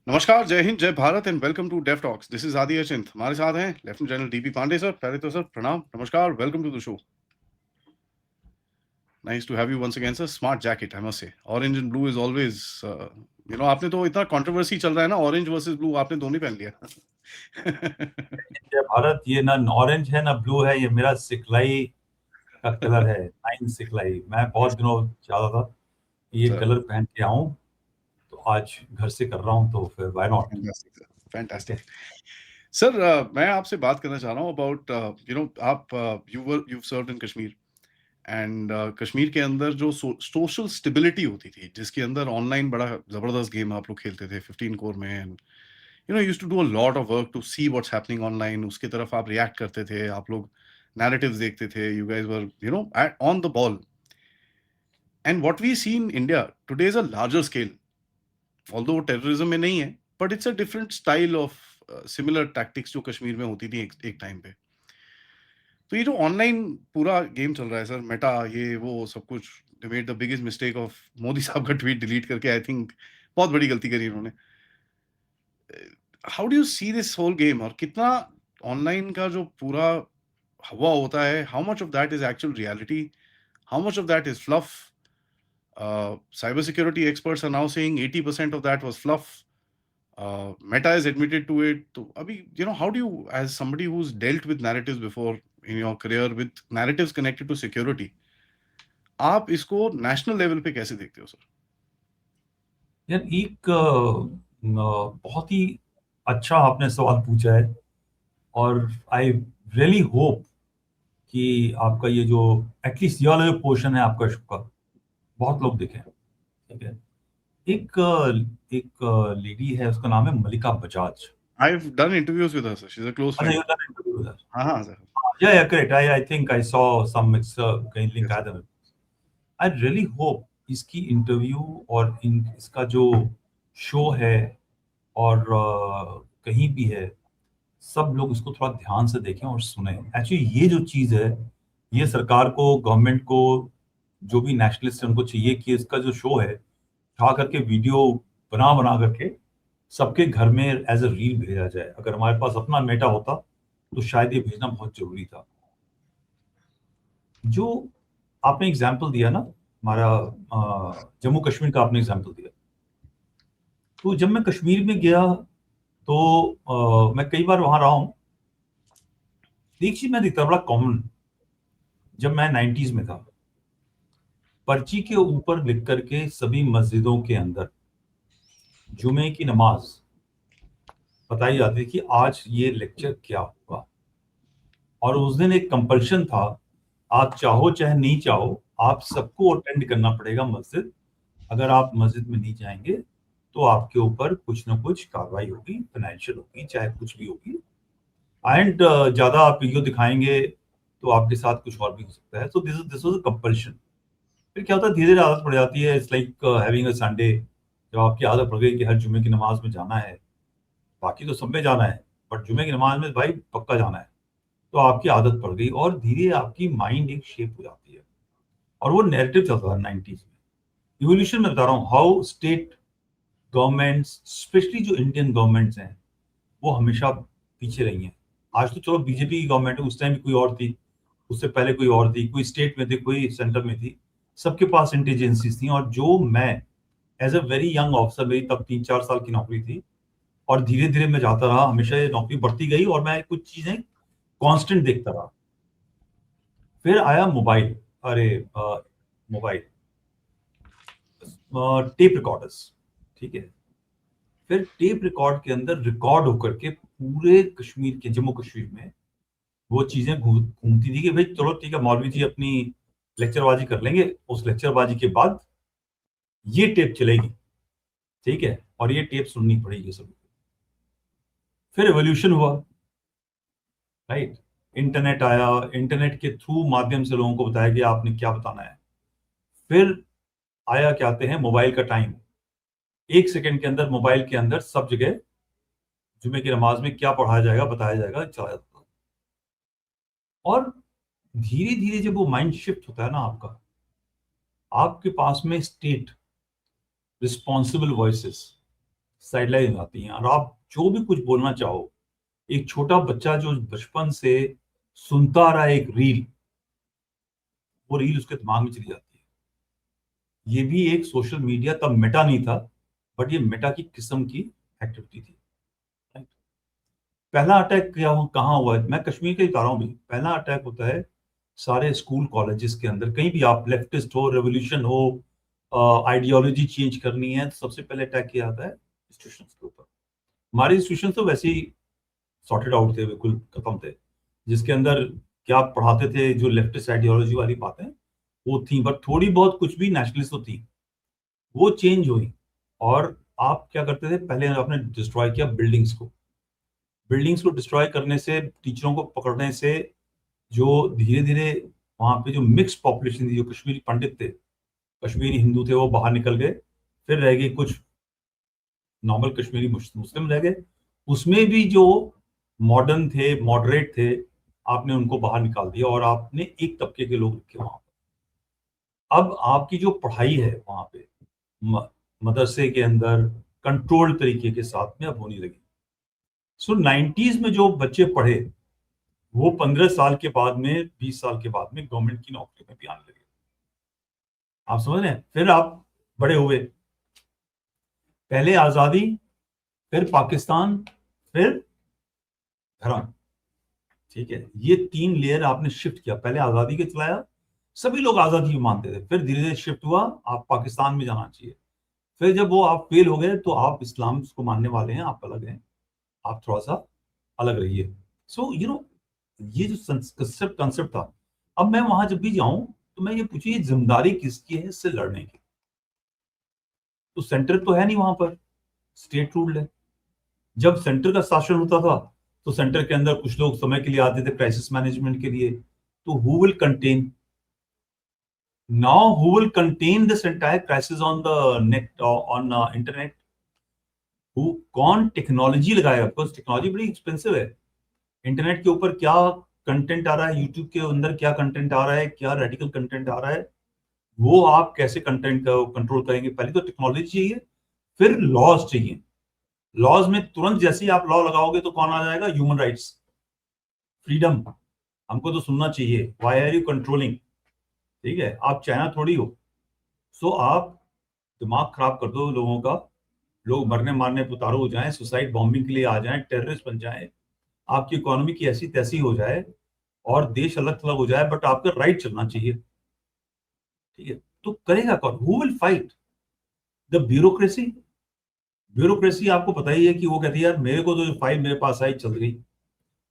नमस्कार, जय हिंद, जय Bharat and welcome to Dev talks. This is Aadi Achint. हमारे साथ हैं lieutenant general DP Pandey sir. पहले तो सर प्रणाम, नमस्कार, welcome to the show. Nice to have you once again sir. Smart jacket I must say. Orange and blue is always आपने तो इतना कंट्रोवर्सी चल रहा है ना, ऑरेंज वर्सेस ब्लू, आपने दोनों ही पहन लिया। जय भारत। ये ना ऑरेंज है ना ब्लू है, ये मेरा सिखलाई का कलर है। 9 सिखलाई। मैं बहुत दिनों चाहता था कि ये सर कलर पहन के आऊं, तो आज घर से कर रहा हूं, तो फिर why not. Fantastic sir, fantastic. Sir मैं आपसे बात करना चाह रहा हूँ अबाउट आप you served in Kashmir and Kashmir के अंदर जो सोशल स्टेबिलिटी होती थी, जिसके अंदर ऑनलाइन बड़ा जबरदस्त गेम आप लोग खेलते थे 15 कोर में, and used to do a lot of work to see what's happening online. उसकी तरफ आप रिएक्ट करते थे, आप लोग नैरेटिव्स देखते थे, you guys were on the ball. And what we see in India today is a larger scale, although terrorism में नहीं है, but it's a different style of similar tactics जो कश्मीर में होती थी एक टाइम पे। तो ये जो ऑनलाइन पूरा गेम चल रहा है सर, मेटा ये वो सब कुछ, they made the biggest mistake of Modi साहब का ट्वीट डिलीट करके, आई थिंक बहुत बड़ी गलती करी उन्होंने। How do you see this whole game, और कितना ऑनलाइन का जो पूरा हवा होता है, how much of that is actual reality, how much of that is fluff? Cyber security experts are now saying 80% of that was fluff. Meta is admitted to it. तो अभी how do you, as somebody who's dealt with narratives before in your career, with narratives connected to security, आप इसको national level पे कैसे देखते हो sir? यार, एक बहुत ही अच्छा आपने सवाल पूछा है। और आई रियली होप कि आपका ये जो एटलीस्ट ये वाला जो पोर्शन है आपका शो का बहुत लोग देखें। ठीक है। एक लेडी है, उसका नाम है मलिका Bajaj. I've done interviews with her sir, she's a close अच्छा, friend. You done interview with her? हाँ हाँ sir. Yeah correct. I think I saw some it's कहीं लिंक Yes आया sir. था। आई रियली होप इसकी इंटरव्यू और इसका जो शो है और कहीं भी है, सब लोग इसको थोड़ा ध्यान से देखें और सुने। एक्चुअली ये जो चीज है, ये सरकार को, गवर्नमेंट को, जो भी नेशनलिस्ट है उनको चाहिए कि इसका जो शो है उठा करके वीडियो बना बना करके सबके घर में एज अ रील भेजा जाए। अगर हमारे पास अपना मेटा होता तो शायद ये भेजना बहुत जरूरी था। जो आपने एग्जाम्पल दिया ना, हमारा जम्मू कश्मीर का आपने एग्जाम्पल दिया, तो जब मैं कश्मीर में गया तो मैं कई बार वहां रहा हूँ। एक चीज मैं देखता बड़ा कॉमन, जब मैं 90s में था, पर्ची के ऊपर लिख करके सभी मस्जिदों के अंदर जुमे की नमाज बताई जाती थी कि आज ये लेक्चर क्या होगा। और उस दिन एक कंपल्शन था, आप चाहो चाहे नहीं चाहो, आप सबको अटेंड करना पड़ेगा मस्जिद। अगर आप मस्जिद में नहीं जाएंगे तो आपके ऊपर कुछ ना कुछ कार्रवाई होगी, फाइनेंशियल होगी, चाहे कुछ भी होगी। एंड ज्यादा आप वीडियो दिखाएंगे तो आपके साथ कुछ और भी हो सकता है। So this was a compulsion. फिर क्या होता है, धीरे धीरे आदत पड़ जाती है। It's like having a Sunday. जब आपकी आदत पड़ गई कि हर जुमे की नमाज में जाना है, बाकी तो सब में जाना है, बट जुमे की नमाज में भाई पक्का जाना है, तो आपकी आदत पड़ गई और धीरे आपकी माइंड एक शेप हो जाती है। और वो नैरेटिव चलता था 90s में। इवोल्यूशन में बता रहा हूँ, हाउ स्टेट गवर्नमेंट्स, स्पेशली जो इंडियन गवर्नमेंट्स हैं, वो हमेशा पीछे रही हैं। आज तो चलो बीजेपी की गवर्नमेंट है, उस टाइम भी कोई और थी, उससे पहले कोई और थी, कोई स्टेट में थी, कोई सेंटर में थी। सबके पास इंटेलिजेंसीज थी। और जो मैं as a very young officer, मेरी तब 3-4 साल की नौकरी थी, और धीरे धीरे मैं जाता रहा, हमेशा ये नौकरी बढ़ती गई और मैं कुछ चीजें कांस्टेंट देखता रहा। फिर आया मोबाइल। अरे मोबाइल, टेप रिकॉर्डर्स। ठीक है। फिर टेप रिकॉर्ड के अंदर रिकॉर्ड होकर के पूरे कश्मीर के, जम्मू कश्मीर में वो चीजें घूमती थी कि भाई चलो ठीक है, मौलवी जी अपनी लेक्चरबाजी कर लेंगे, उस लेक्चरबाजी के बाद ये टेप चलेगी। ठीक है। और ये टेप सुननी पड़ेगी सभी को। फिर एवोल्यूशन हुआ, राइट। इंटरनेट आया, इंटरनेट के थ्रू माध्यम से लोगों को बताया गया आपने क्या बताना है। फिर आया, क्या कहते हैं, मोबाइल का टाइम। 1 सेकंड के अंदर मोबाइल के अंदर सब जगह जुमे की नमाज में क्या पढ़ाया जाएगा, बताया जाएगा, चला जाता था। और धीरे धीरे जब वो माइंड शिफ्ट होता है ना आपका, आपके पास में स्टेट रिस्पॉन्सिबल वॉइसेस, साइडलाइन हो जाती हैं, और आप जो भी कुछ बोलना चाहो, एक छोटा बच्चा जो बचपन से सुनता आ रहा है एक रील, वो रील उसके दिमाग में चली जाती है। ये भी एक सोशल मीडिया, तब मेटा नहीं था, बट ये मेटा की किस्म की एक्टिविटी थी। राइट? पहला अटैक कहाँ हुआ है, मैं कश्मीर का ही बता रहा हूँ भी। पहला अटैक होता है सारे स्कूल कॉलेजेस के अंदर, कहीं भी आप लेफ्टिस्ट हो, रेवोल्यूशन हो, आइडियोलॉजी चेंज करनी है, तो सबसे पहले अटैक किया जाता है इंस्टीट्यूशंस के ऊपर। हमारे इंस्टीट्यूशन तो वैसे ही सॉर्टेड आउट थे, बिल्कुल खत्म थे। जिसके अंदर क्या पढ़ाते थे, जो लेफ्टिस्ट आइडियोलॉजी वाली बातें वो थी, बट थोड़ी बहुत कुछ भी नेशनलिस्ट तो थी, वो चेंज हुई। और आप क्या करते थे, पहले आपने डिस्ट्रॉय किया बिल्डिंग्स को। बिल्डिंग्स को डिस्ट्रॉय करने से, टीचरों को पकड़ने से, जो धीरे धीरे वहां पे जो मिक्स पॉपुलेशन थी, जो कश्मीरी पंडित थे, कश्मीरी हिंदू थे, वो बाहर निकल गए। फिर रह गए कुछ नॉर्मल कश्मीरी मुस्लिम रह गए। उसमें भी जो मॉडर्न थे, मॉडरेट थे, आपने उनको बाहर निकाल दिया और आपने एक तबके के लोग रखे वहां पर। अब आपकी जो पढ़ाई है वहां पे मदरसे के अंदर कंट्रोल तरीके के साथ में अब होने लगी। सो 90s में जो बच्चे पढ़े, वो 15 साल के बाद में, 20 साल के बाद में गवर्नमेंट की नौकरी में भी आने लगे। आप समझ रहे हैं? फिर आप बड़े हुए, पहले आजादी, फिर पाकिस्तान, फिर धर्म। ठीक है, ये 3 लेयर आपने शिफ्ट किया। पहले आजादी के चलाया, सभी लोग आजादी को मानते थे, फिर धीरे धीरे शिफ्ट हुआ, आप पाकिस्तान में जाना चाहिए। फिर जब वो आप फेल हो गए, तो आप इस्लाम को मानने वाले हैं, आप अलग हैं, आप थोड़ा सा अलग रहिए। सो ये जो कंसेप्ट था, अब मैं वहां जब भी जाऊं तो मैं ये पूछिए, ये जिम्मेदारी किसकी है इससे लड़ने की? तो सेंटर तो है नहीं वहां पर, स्टेट रूल्ड है। जब सेंटर का शासन होता था, तो सेंटर के अंदर कुछ लोग समय के लिए आते थे क्राइसिस मैनेजमेंट के लिए। तो who will contain now, who will contain this entire crisis on the net, on internet? कौन टेक्नोलॉजी लगाएगा? बिकॉज टेक्नोलॉजी बड़ी एक्सपेंसिव है। इंटरनेट के ऊपर क्या कंटेंट आ रहा है, यूट्यूब के अंदर क्या कंटेंट आ रहा है, क्या रेडिकल कंटेंट आ रहा है, वो आप कैसे कंटेंट का कंट्रोल करेंगे? पहले तो टेक्नोलॉजी चाहिए, फिर लॉज चाहिए। लॉज में तुरंत जैसे ही आप लॉ लगाओगे तो कौन आ जाएगा? Human rights, freedom. हमको तो सुनना चाहिए, व्हाई आर यू कंट्रोलिंग? ठीक है, आप चाइना थोड़ी हो। सो आप दिमाग खराब कर दो लोगों का, लोग मरने मारने पे उतारू हो जाएं, सुसाइड बॉम्बिंग के लिए आ जाएं, टेररिस्ट बन जाएं, आपकी इकोनॉमी की ऐसी तैसी हो जाए और देश अलग थलग हो जाए, बट आपका राइट चलना चाहिए। ठीक है, तो करेगा कौन? Who will fight? The bureaucracy. Bureaucracy आपको पता ही है कि वो कहती है, यार मेरे को तो जो फाइल मेरे पास आई चल गई।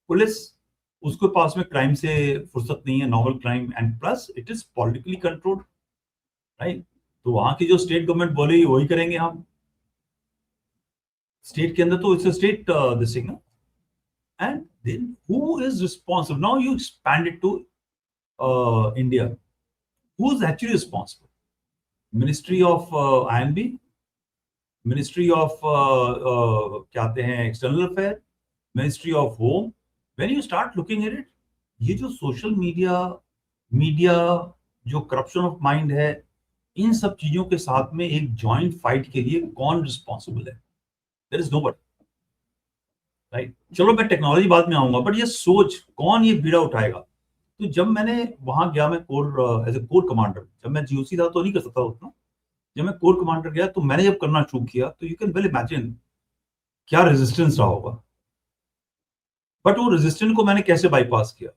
पुलिस, उसके पास में क्राइम से फुर्सत नहीं है, normal crime, and plus it is politically controlled. Right? तो वहां की जो स्टेट गवर्नमेंट बोलेगी वही करेंगे हम। स्टेट के अंदर तो इट्स स्टेट दिस थिंग ना। And then who is responsible? Now you expand it to India. Who is actually responsible? Ministry of INB, ministry of क्या कहते हैं, external affair, ministry of home. When you start looking at it, ये जो social media जो corruption of mind है, इन सब चीजों के साथ में एक जॉइंट फाइट के लिए कौन रिस्पॉन्सिबल है? There is nobody. राइट? चलो मैं टेक्नोलॉजी बाद में आऊंगा, बट ये सोच कौन ये बीड़ा उठाएगा? तो जब मैंने वहां गया, मैं corps, as a corps commander, जब मैं GOC था तो नहीं कर सकता उतना। जब मैं कोर कमांडर गया, तो मैंने जब करना शुरू किया, तो यू कैन वेल इमेजिन क्या रेजिस्टेंस रहा होगा। बट वो रेजिस्टेंस को मैंने कैसे बाईपास किया?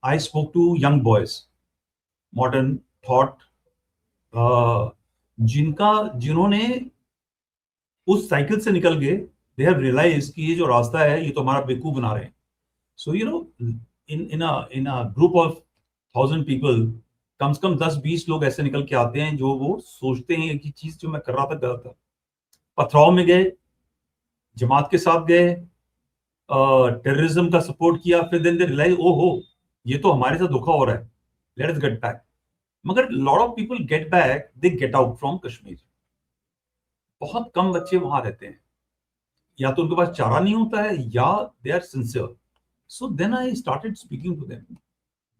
I spoke to young boys, modern thought, जिन्होंने उस साइकिल से निकल गए। दे हैव रियलाइज कि ये जो रास्ता है, ये तो हमारा बेवकूफ बना रहे हैं। सो इन अ ग्रुप ऑफ 1000 पीपल, कम से कम 10-20 लोग ऐसे निकल के आते हैं जो वो सोचते हैं कि चीज जो मैं कर रहा था गलत है। पथराव में गए, जमात के साथ गए, टेररिज्म का सपोर्ट किया, फिर देन दे रियलाइज, ओहो ये तो हमारे साथ धोखा हो रहा है, लेट अस गेट बैक। मगर lot of people get back, they get out from Kashmir. बहुत कम बच्चे वहां रहते हैं, या तो उनके पास चारा नहीं होता है, या they are sincere. So then I started speaking to them.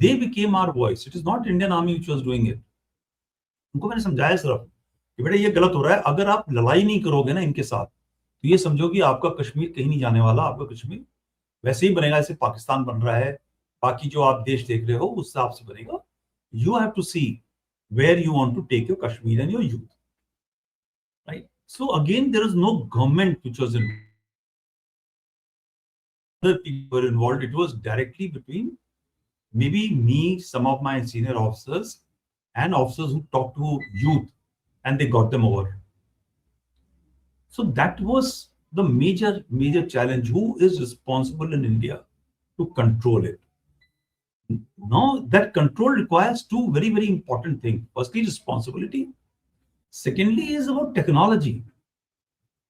They became our voice. It is not Indian army which was doing it. उनको मैंने समझाया सिर्फ कि बेटा ये गलत हो रहा है, अगर आप लड़ाई नहीं करोगे ना इनके साथ, तो ये समझो कि आपका कश्मीर कहीं नहीं जाने वाला, आपका कश्मीर वैसे ही बनेगा जैसे पाकिस्तान बन रहा है, बाकी जो आप देश देख रहे हो उस हिसाब से बनेगा। You have to see where you want to take your Kashmir and your youth, right? So again there is no government which was in, other people were involved. It was directly between maybe me, some of my senior officers, and officers who talked to youth, and they got them over. So that was the major challenge. Who is responsible in India to control it? Now that control requires two very important things. Firstly, responsibility. Secondly is about technology.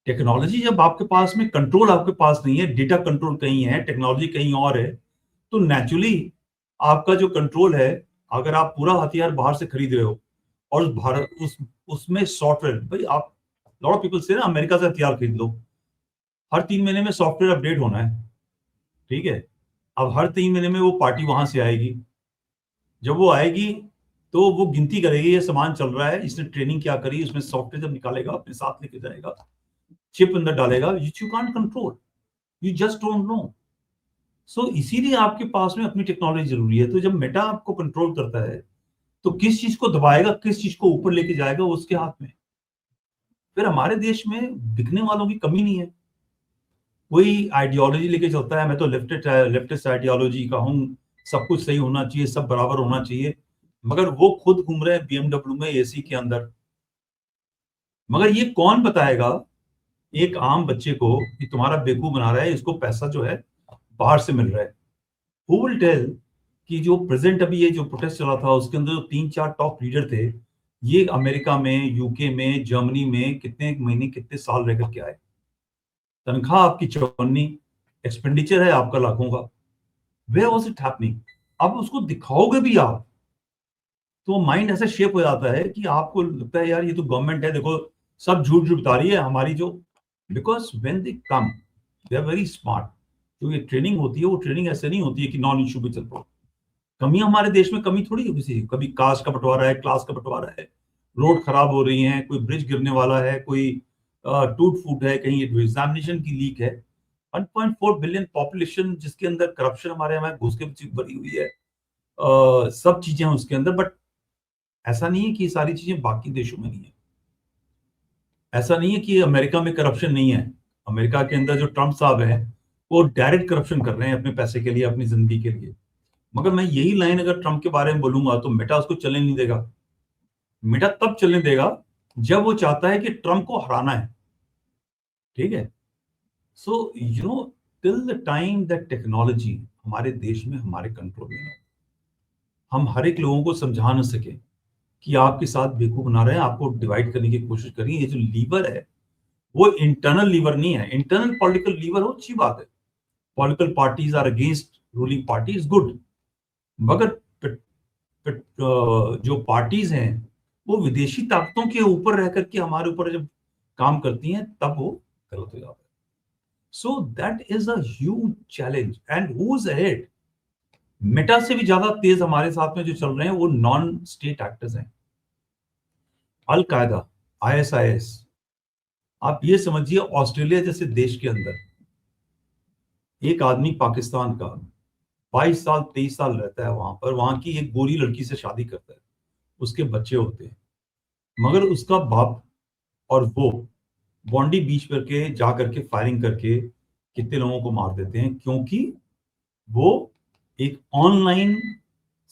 Technology जब आपके पास में, control आपके पास नहीं है, data control कहीं है, technology कहीं और है, तो नेचुरली आपका जो कंट्रोल है, अगर आप पूरा हथियार बाहर से खरीद रहे हो और उसमें सॉफ्टवेयर, भाई आप, लॉट ऑफ पीपल से ना अमेरिका से हथियार खरीद लो, हर 3 महीने में सॉफ्टवेयर अपडेट होना है, ठीक है? अब हर 3 महीने में वो पार्टी वहां से आएगी, जब वो आएगी तो वो गिनती करेगी ये सामान चल रहा है, इसने ट्रेनिंग क्या करी, उसमें सॉफ्टवेयर जब निकालेगा अपने साथ लेके जाएगा, चिप अंदर डालेगा, you can't control, you just don't know. So इसीलिए आपके पास में अपनी टेक्नोलॉजी जरूरी है। तो जब मेटा आपको कंट्रोल करता है तो किस चीज को दबाएगा, किस चीज को ऊपर लेके जाएगा, उसके हाथ में। फिर हमारे देश में बिकने वालों की कमी नहीं है। कोई आइडियोलॉजी लेके चलता है, मैं तो लेफ्टिस्ट आइडियोलॉजी का हूं, सब कुछ सही होना चाहिए, सब बराबर होना चाहिए, मगर वो खुद घूम रहे हैं BMW में एसी के अंदर। मगर ये कौन बताएगा एक आम बच्चे को कि तुम्हारा बेवकूफ बना रहा है, इसको पैसा जो है बाहर से मिल रहा है? हु विल टेल कि जो प्रेजेंट अभी ये जो प्रोटेस्ट चला था उसके अंदर जो 3-4 टॉप लीडर थे, ये अमेरिका में, यूके में, जर्मनी में कितने महीने, कितने साल रह करके आए, तनख्वाह आपकी चौगुनी, एक्सपेंडिचर है आपका लाखों का। Where was it happening? अब उसको दिखाओगे भी आप तो माइंड ऐसा शेप हो जाता है कि आपको लगता है यार ये तो गवर्नमेंट है, देखो सब झूठ झूठ बता रही है हमारी जो, because when they come they are very smart. जो ये ट्रेनिंग होती है वो ट्रेनिंग ऐसे नहीं होती है कि नॉन इशू पे चल पड़ो। कमी हमारे देश में कमी थोड़ी होगी, कभी कास्ट का बंटवारा है, क्लास का बंटवारा है, रोड खराब हो रही है, कोई ब्रिज गिरने वाला है, कोई टूट फूट है, कहीं एग्जामिनेशन की लीक है। 1.4 बिलियन पॉपुलेशन जिसके अंदर करप्शन हमारे यहाँ घुस के भरी हुई है, सब चीजें हैं उसके अंदर। बट ऐसा नहीं है कि सारी चीजें बाकी देशों में नहीं है, ऐसा नहीं है कि अमेरिका में करप्शन नहीं है। अमेरिका के अंदर जो ट्रम्प साहब हैं वो डायरेक्ट करप्शन कर रहे हैं अपने पैसे के लिए, अपनी जिंदगी के लिए। मगर मैं यही लाइन अगर ट्रम्प के बारे में बोलूंगा तो मेटा उसको चलने नहीं देगा। मेटा तब चलने देगा जब वो चाहता है कि ट्रम्प को हराना है, ठीक है? So you know till the time that technology हमारे देश में हमारे कंट्रोल में ना, हम हर एक लोगों को समझा न सके कि आपके साथ बेवकूफ बना रहे हैं, आपको डिवाइड करने की कोशिश करें। ये जो लीवर है वो इंटरनल लीवर नहीं है। इंटरनल पॉलिटिकल लीवर हो, अच्छी बात है, political parties are against ruling party is good, मगर जो पार्टीज हैं वो विदेशी ताकतों के ऊपर रह करके हमारे ऊपर जब काम करती हैं तब वो गलत हो जाता है। सो that is a huge challenge and who is ahead? Meta से भी ज्यादा तेज हमारे साथ में जो चल रहे हैं वो नॉन स्टेट एक्टर्स हैं। अल कायदा, ISIS, आप ये समझिए ऑस्ट्रेलिया जैसे देश के अंदर एक आदमी पाकिस्तान का 22 साल 23 साल रहता है वहां पर, वहां की एक गोरी लड़की से शादी करता है, उसके बच्चे होते हैं, मगर उसका बाप और वो बॉन्डी बीच करके जा करके फायरिंग करके कितने लोगों को मार देते हैं, क्योंकि वो एक ऑनलाइन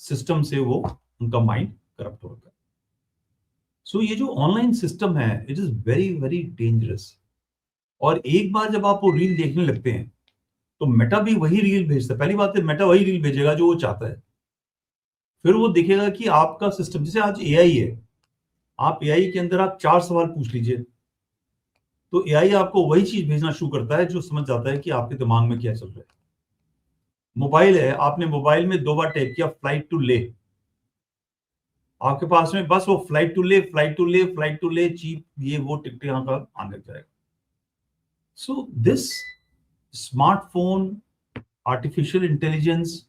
सिस्टम से वो उनका माइंड करप्ट होता है। सो ये जो ऑनलाइन सिस्टम है इट इज वेरी डेंजरस। और एक बार जब आप वो रील देखने लगते हैं तो मेटा भी वही रील भेजता है। पहली बात है मेटा वही रील भेजेगा जो वो चाहता है, फिर वो देखेगा कि आपका सिस्टम, जैसे आज AI है, आप AI के अंदर आप 4 सवाल पूछ लीजिए तो AI आपको वही चीज भेजना शुरू करता है जो समझ जाता है कि आपके दिमाग में क्या चल रहा है। मोबाइल है, आपने मोबाइल में 2 बार टाइप किया फ्लाइट टू ले, आपके पास में बस वो फ्लाइट टू ले, फ्लाइट टू ले, फ्लाइट टू ले, चीप ये वो टिकट यहाँ का आने लग जाएगा। So this smartphone, artificial intelligence,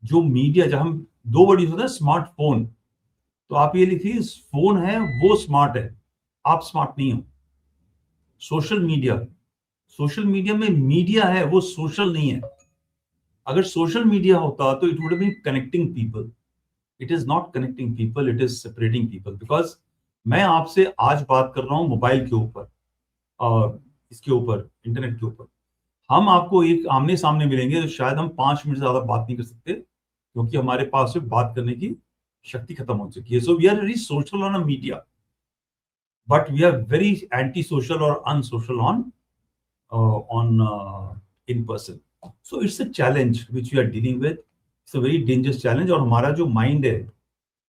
जो मीडिया, जब हम 2 वर्ड यूज होता है स्मार्टफोन, तो आप ये लिखिए फोन है वो स्मार्ट है, आप स्मार्ट नहीं हो। सोशल मीडिया में मीडिया है, वो सोशल नहीं है। अगर सोशल मीडिया होता तो it would have been connecting people. It is not connecting people, it is separating people. Because मैं आपसे आज बात कर रहा हूं मोबाइल के ऊपर और इसके ऊपर, इंटरनेट के ऊपर। हम आपको एक आमने सामने मिलेंगे तो शायद हम 5 मिनट से ज्यादा बात नहीं कर सकते, क्योंकि हमारे पास से बात करने की शक्ति खत्म हो चुकी है। So we are very social on a media, but we are very anti-social or unsocial on in person. So it's a challenge which we are dealing with. It's a very dangerous challenge. और हमारा जो mind है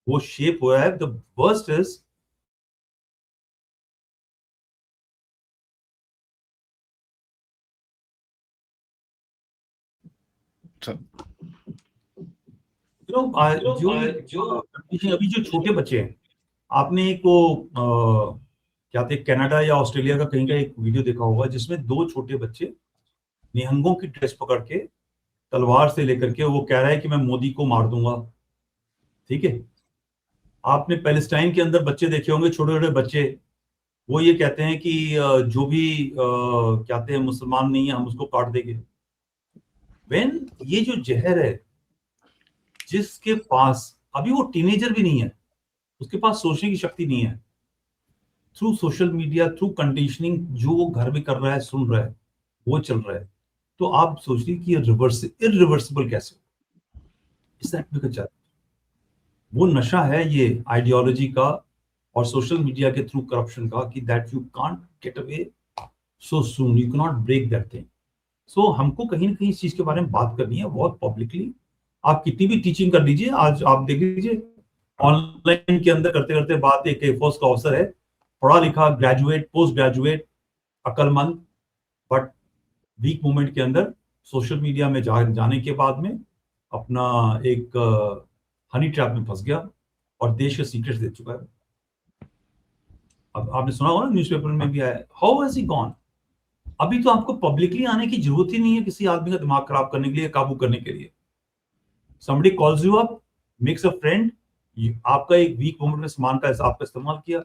वो shape हो रहा है. The worst is अभी जो छोटे बच्चे हैं, आपने एक वो क्या थे, कनाडा या ऑस्ट्रेलिया का कहीं का एक वीडियो देखा होगा जिसमें 2 छोटे बच्चे निहंगों की ड्रेस पकड़ के तलवार से लेकर के वो कह रहा है कि मैं मोदी को मार दूंगा। ठीक है, आपने पैलेस्टाइन के अंदर बच्चे देखे होंगे, छोटे छोटे बच्चे, वो ये कहते हैं कि जो भी कहते हैं मुसलमान नहीं है हम उसको काट देंगे। व्हेन ये जो जहर है, जिसके पास अभी वो टीनेजर भी नहीं है, उसके पास सोचने की शक्ति नहीं है, through social media, through conditioning जो वो घर में कर रहा है, सुन रहा है, वो चल रहा है, तो आप सोचिए कि इरिवर्सिबल कैसे हो। वो नशा है ये आइडियोलॉजी का और सोशल मीडिया के थ्रू करप्शन का, कि that you can't get away so soon, you can not break that thing. So हमको कहीं ना कहीं इस चीज के बारे में बात करनी है बहुत पब्लिकली। आप कितनी भी टीचिंग कर लीजिए, आज आप देख लीजिए ऑनलाइन के अंदर करते करते बात, एक एयरफोर्स का ऑफिसर है, पढ़ा लिखा, ग्रेजुएट, पोस्ट ग्रेजुएट, अक्लमंद, बट वीक मोमेंट के अंदर सोशल मीडिया में जाने के बाद में अपना एक हनी ट्रैप में फंस गया और देश के सीक्रेट्स दे चुका है। अब आपने सुना होगा ना, न्यूज़पेपर में भी आया, हाउ हैज ही गॉन। अभी तो आपको पब्लिकली आने की जरूरत ही नहीं है किसी आदमी का दिमाग खराब करने के लिए, काबू करने के लिए। somebody calls you up, makes a friend, आपका एक वीक मोमेंट में सामान का हिसाब का इस्तेमाल किया।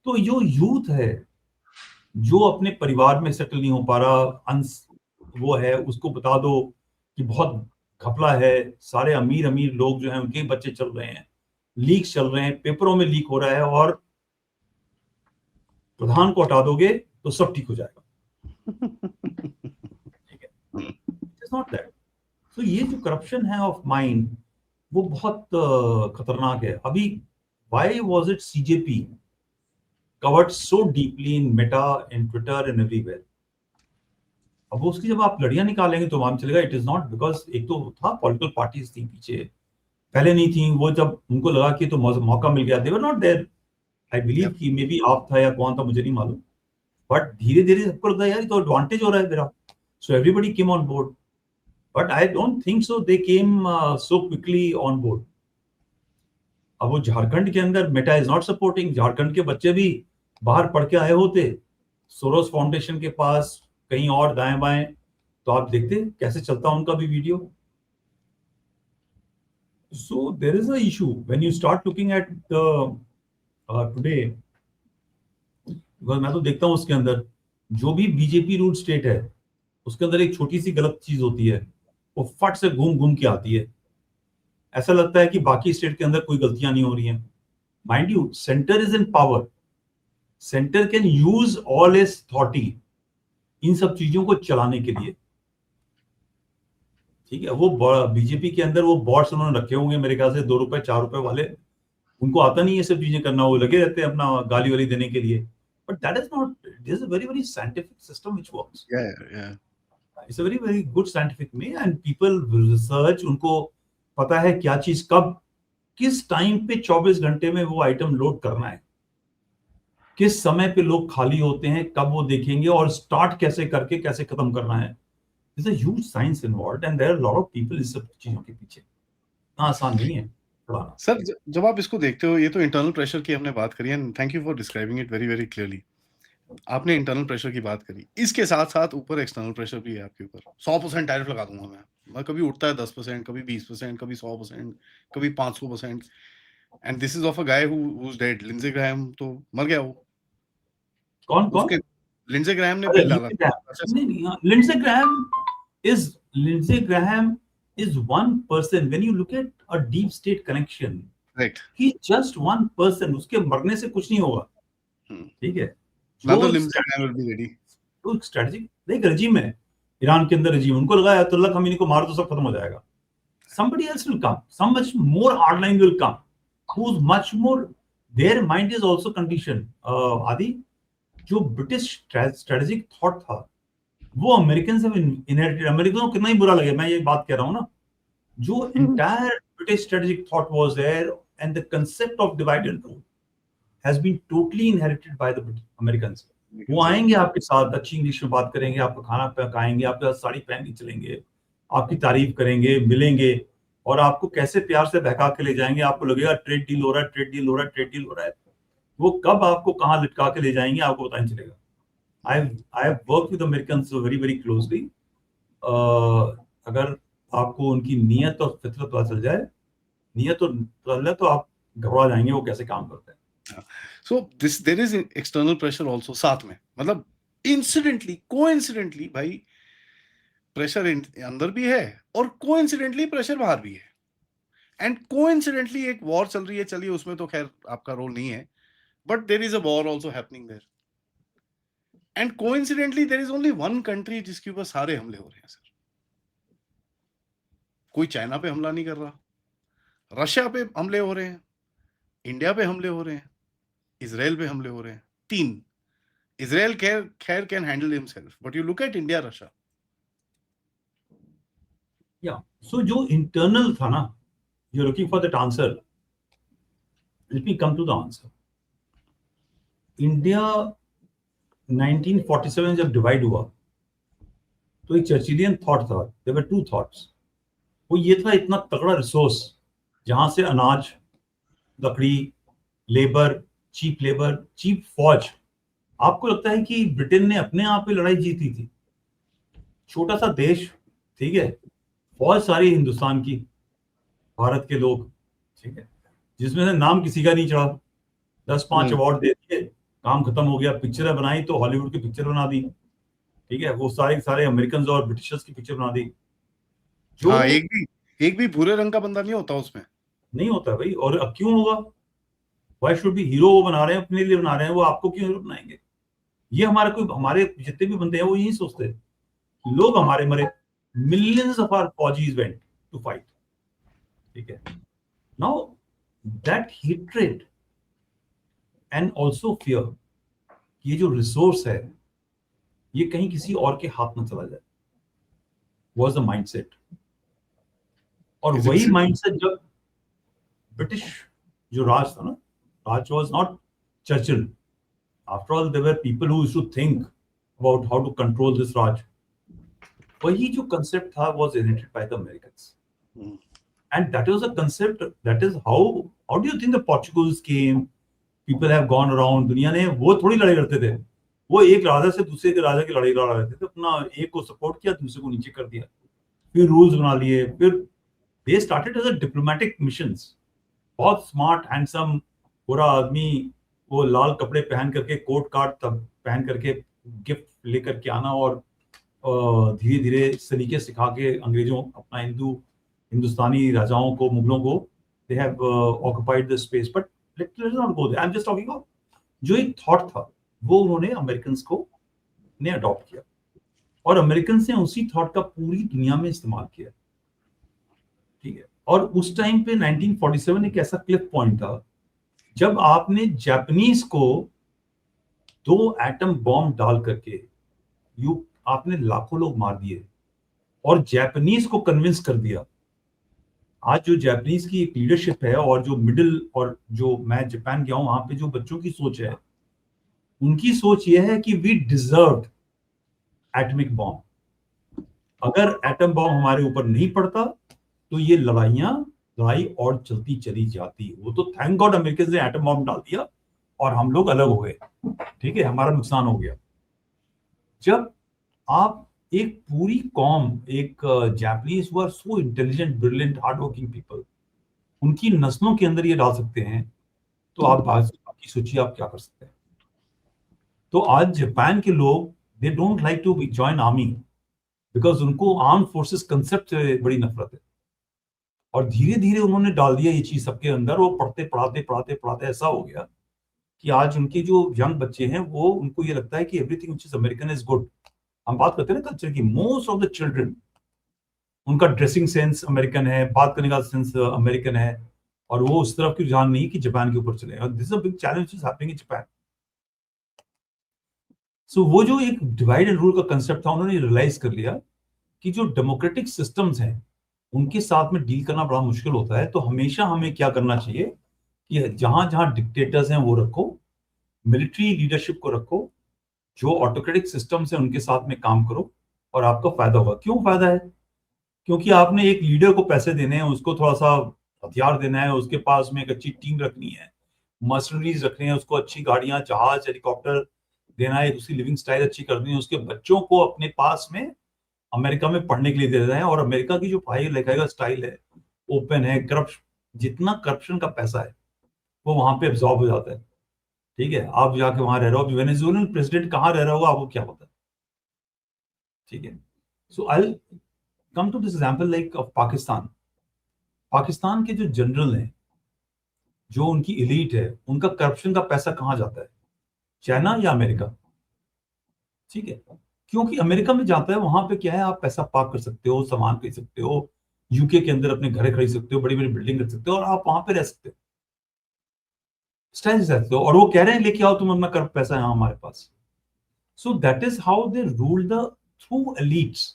तो जो यूथ है जो अपने परिवार में सेटल नहीं हो पा रहा, वो है, उसको बता दो कि बहुत घपला है, सारे अमीर अमीर लोग जो हैं उनके बच्चे चल रहे हैं, लीक चल रहे हैं, पेपरों में लीक हो रहा है, और प्रधान को हटा दोगे तो सब ठीक हो जाएगा। ठीक है, इट्स नॉट दैट। तो ये जो करप्शन है ऑफ माइंड, वो बहुत खतरनाक है। अभी why was it CJP covered so deeply in Meta, in Twitter and everywhere? अब उसकी जब आप लड़ियां निकालेंगे तो मालूम चलेगा इट इज नॉट बिकॉज, एक तो था पॉलिटिकल पार्टीज थी पीछे, पहले नहीं थी, वो जब उनको लगा कि तो मौका मिल गया, they were not there. I believe कि मे बी आप था या कौन था मुझे नहीं मालूम, बट धीरे धीरे सबको लगा यार तो एडवांटेज हो रहा है मेरा, so everybody came on board. But I don't think so they came so quickly on board. अब वो झारखंड के अंदर Meta is not supporting, Jharkhand के बच्चे भी बाहर पढ़ के आए होते सोरोस फाउंडेशन के पास, कहीं और दाएं बाएं, तो आप देखते कैसे चलता उनका भी video. So there is a issue when you start looking at today. मैं तो देखता हूं उसके अंदर जो भी बीजेपी रूल स्टेट है, उसके अंदर एक छोटी सी गलत चीज होती है, वो फट से घूम घूम के आती है। ऐसा लगता है कि बाकी स्टेट के अंदर कोई गलतियां नहीं हो रही हैं। Mind you, centre is in power, centre can use all is authority in सब चीजों को चलाने के लिए। ठीक है, वो बीजेपी के अंदर वो बॉट्स उन्होंने रखे होंगे मेरे ख्याल से 2 रुपए 4 रुपए वाले, उनको आता नहीं ये सब चीजें करना, वो लगे रहते हैं अपना गाली वाली देने के लिए। But that is not, this is a very very scientific system which works. It's a very very good scientific way and people research, उनको पता है क्या चीज कब किस टाइम पे 24 घंटे में वो आइटम लोड करना है, किस समय पे लोग खाली होते हैं, कब वो देखेंगे, और स्टार्ट कैसे करके कैसे खत्म करना है। There's a huge science involved and there are a lot of people इस सब चीजों के पीछे। आसान नहीं है पढ़ाना। सर जब आप इसको देखते हो, ये तो इंटरनल प्रेशर की हमने बात करी and thank you for describing it very very clearly. आपने इंटरनल प्रेशर की बात करी, इसके साथ साथ ऊपर एक्सटर्नल प्रेशर भी है आपके ऊपर। 100% टैरिफ लगा दूंगा मैं, कभी उठता है 10%, कभी 20%, कभी 100%, कभी 500%, and this is of a guy who is dead. Lindsey Graham तो मर गया, वो कौन उसके लिंडसे ग्राहम ने अरे बिल डाला लिंडसे था। ग्राहम नहीं, Lindsey Graham is one person. When you look at a deep state connection, right. he's just one person. उसके मरने से कुछ नहीं होगा, ठीक है। Another जो Lindsey Graham will be ready. तो स्ट्रेटजिक एक रजीम है, ईरान के अंदर रजीम, उनको लगा अयतुल्ला खमीनी को मार दो सब खत्म हो जाएगा। Somebody else will come, some much more hardline will come, who's much more, their mind is also conditioned. आदि जो ब्रिटिश स्ट्रेटजिक थॉट था वो अमेरिकन से इनहेरिटेड। अमेरिकन को कितना ही बुरा लगे, मैं ये बात कह रहा हूँ ना, जो entire British strategic thought was there and the concept of divide and rule has been totally inherited by the Americans. वो आएंगे आपके साथ अच्छी इंग्लिश में बात करेंगे, आपका खाना पकाएंगे, आपके साथ साड़ी पहन के चलेंगे, आपकी तारीफ करेंगे, मिलेंगे और आपको कैसे प्यार से बहका के ले जाएंगे। आपको लगेगा ट्रेड डील हो रहा है, ट्रेड डील हो रहा है, ट्रेड डील हो रहा है। वो कब आपको कहाँ लटका के ले जाएंगे आपको पता नहीं चलेगा। I have worked with Americans very very closely. अगर आपको उनकी नीयत और फितरत पता चल जाए, नीयत और पता तो आप घबरा जाएंगे वो कैसे काम करते हैं। So there is external pressure also साथ में, मतलब coincidentally भाई प्रेशर अंदर भी है और कोइंसिडेंटली प्रेशर बाहर भी है। एंड कोइंसिडेंटली एक वॉर चल रही है, चलिए उसमें तो खैर आपका रोल नहीं है, but there is a war also happening there. And coincidentally there is only one country जिसके ऊपर सारे हमले हो रहे हैं सर। कोई चाइना पे हमला नहीं कर रहा, रशिया पे हमले हो रहे हैं, इंडिया पे हमले हो रहे हैं, इजराइल पे हमले हो रहे हैं। 3 इजराइल खैर can handle himself, but you look at India Russia. Yeah so जो इंटरनल था ना, you looking for that answer, let me come to the answer. India 1947 जब डिवाइड हुआ तो एक चर्चिलियन थॉट था, देयर वर 2 थॉट्स। वो ये था इतना तगड़ा रिसोर्स जहां से अनाज, लकड़ी, लेबर, चीप फौज। आपको लगता है कि ब्रिटेन ने अपने आप पे लड़ाई जीती थी? छोटा सा देश, ठीक है, फौज सारी हिंदुस्तान की, भारत के लोग, ठीक है, जिसमें से नाम किसी का नहीं चढ़ा। 10-5 अवार्ड दे दिए, काम खत्म हो गया। पिक्चरें बनाई तो हॉलीवुड की पिक्चर बना दी, ठीक है, वो सारे अमेरिकन और ब्रिटिशर्स की पिक्चर बना दी। जो हाँ, एक भी भूरे रंग का बंदा नहीं होता उसमें, नहीं होता भाई। और अब क्यों होगा? Why should be hero? वो बना रहे हैं अपने लिए, बना रहे हैं, वो आपको क्यों हीरो बनाएंगे? ये हमारे जितने भी बंदे हैं वो यही सोचते हैं। लोग हमारे मरे, मिलियंस ऑफ आवर फौजीज वेंट टू फाइट, ठीक है। Now that hatred and also fear, ये जो रिसोर्स है ये कहीं किसी और के हाथ में चला जाए, वाज द माइंडसेट। और वही माइंडसेट जब ब्रिटिश जो राज था ना, Raj was not Churchill. After all there were people who used to think about how to control this Raj. वही जो कंसेप्ट था was inherited by the Americans, and that was a concept, that is how do you think the Portuguese came? People have gone around, दुनिया ने, वो थोड़ी लड़ाई करते थे, वो एक राजा से दूसरे के राजा की लड़ाई लड़ा रहे थे, अपना एक को सपोर्ट किया, दूसरे को नीचे कर दिया, फिर रूल्स बना लिए, फिर they started as a diplomatic missions। बहुत स्मार्ट हैंडसम पूरा आदमी, वो लाल कपड़े पहन करके, कोट काट तब पहन करके, गिफ्ट लेकर के आना और धीरे धीरे सलीके सिखा के अंग्रेजों, अपना हिंदुस्तानी राजाओं को, मुगलों को, they have occupied the space, but let's not go there. I'm just talking about जो एक थॉट था वो उन्होंने अमेरिकन्स को ने अडॉप्ट किया और अमेरिकन्स ने उसी थॉट का पूरी दुनिया में इस्तेमाल किया, ठीक है। और उस टाइम पे 1947 एक ऐसा क्लिफ पॉइंट था जब आपने जापानीज को 2 एटम बॉम्ब डाल करके आपने लाखों लोग मार दिए और जापानीज को कन्विंस कर दिया। आज जो जापानीज की एक लीडरशिप है और जो मिडिल, और जो मैं जापान गया हूं वहां पे जो बच्चों की सोच है, उनकी सोच यह है कि वी डिजर्व्ड एटॉमिक बॉम्ब। अगर एटम बॉम्ब हमारे ऊपर नहीं पड़ता तो ये लड़ाई और चलती चली जाती। वो तो थैंक गॉड अमेरिकन ने एटम बॉम्ब डाल दिया और हम लोग अलग हो गए, ठीक है, हमारा नुकसान हो गया। जब आप एक पूरी कॉम, एक Japanese who are so intelligent, brilliant, hard working people, उनकी नस्लों के अंदर ये डाल सकते हैं, तो आप बाकी सोचिए आप क्या कर सकते हैं। तो आज जापान के लोग they don't like to join army because उनको आर्म फोर्सेस कंसेप्ट से बड़ी नफरत है। और धीरे धीरे उन्होंने डाल दिया ये चीज सबके अंदर, वो पढ़ते पढ़ाते पढ़ाते पढ़ाते ऐसा हो गया कि आज उनके जो यंग बच्चे हैं वो उनको ये लगता है कि everything which is American is good. हम बात करते हैं ना कल्चर की, मोस्ट ऑफ द चिल्ड्रन उनका ड्रेसिंग सेंस अमेरिकन है, बात करने का सेंस अमेरिकन है, और वो उस तरफ की रुझान नहीं कि जापान के ऊपर चले। और this is a big challenge is happening in Japan. So वो जो एक डिवाइड एंड रूल का कंसेप्ट था, उन्होंने रियलाइज कर लिया कि जो डेमोक्रेटिक सिस्टम्स हैं उनके साथ में डील करना बड़ा मुश्किल होता है। तो हमेशा हमें क्या करना चाहिए कि जहां जहां डिक्टेटर्स हैं वो रखो, मिलिट्री लीडरशिप को रखो, जो ऑटोक्रेटिक सिस्टम्स हैं उनके साथ में काम करो और आपका फायदा होगा। क्यों फायदा है? क्योंकि आपने एक लीडर को पैसे देने हैं, उसको थोड़ा सा हथियार देना है, उसके पास में एक अच्छी टीम रखनी है, मर्सनरीज रखने हैं, उसको अच्छी गाड़ियां, जहाज, हेलीकॉप्टर देना है, उसकी लिविंग स्टाइल अच्छी करनी है, उसके बच्चों को अपने पास में अमेरिका में पढ़ने के लिए दे देना है। और अमेरिका की जो पढ़ाई लिखाई का स्टाइल है, ओपन है, करप्शन, जितना करप्शन का पैसा है वो वहां पे एब्जॉर्ब हो जाता है। ठीक है, आप जाके वहां रह रहे हो, अभी वेनेजुएलन प्रेसिडेंट कहाँ रह रहा होगा आपको क्या पता। ठीक है, so I come to this example like of Pakistan. Pakistan के जो जनरल हैं, जो उनकी एलीट है, उनका करप्शन का पैसा कहाँ जाता है? चाइना या अमेरिका? ठीक है, क्योंकि अमेरिका में जाता है, वहां पे क्या है, आप पैसा पार्क कर सकते हो, सामान खरीद सकते हो, यूके के अंदर अपने घर खरीद सकते हो, बड़ी बड़ी बिल्डिंग रख सकते हो, और आप वहां पे रह सकते हो, स्टाइल से सकते हो। और वो कह रहे हैं लेके आओ तुम अपना कर पैसा यहाँ हमारे पास। So that is how they rule the through elites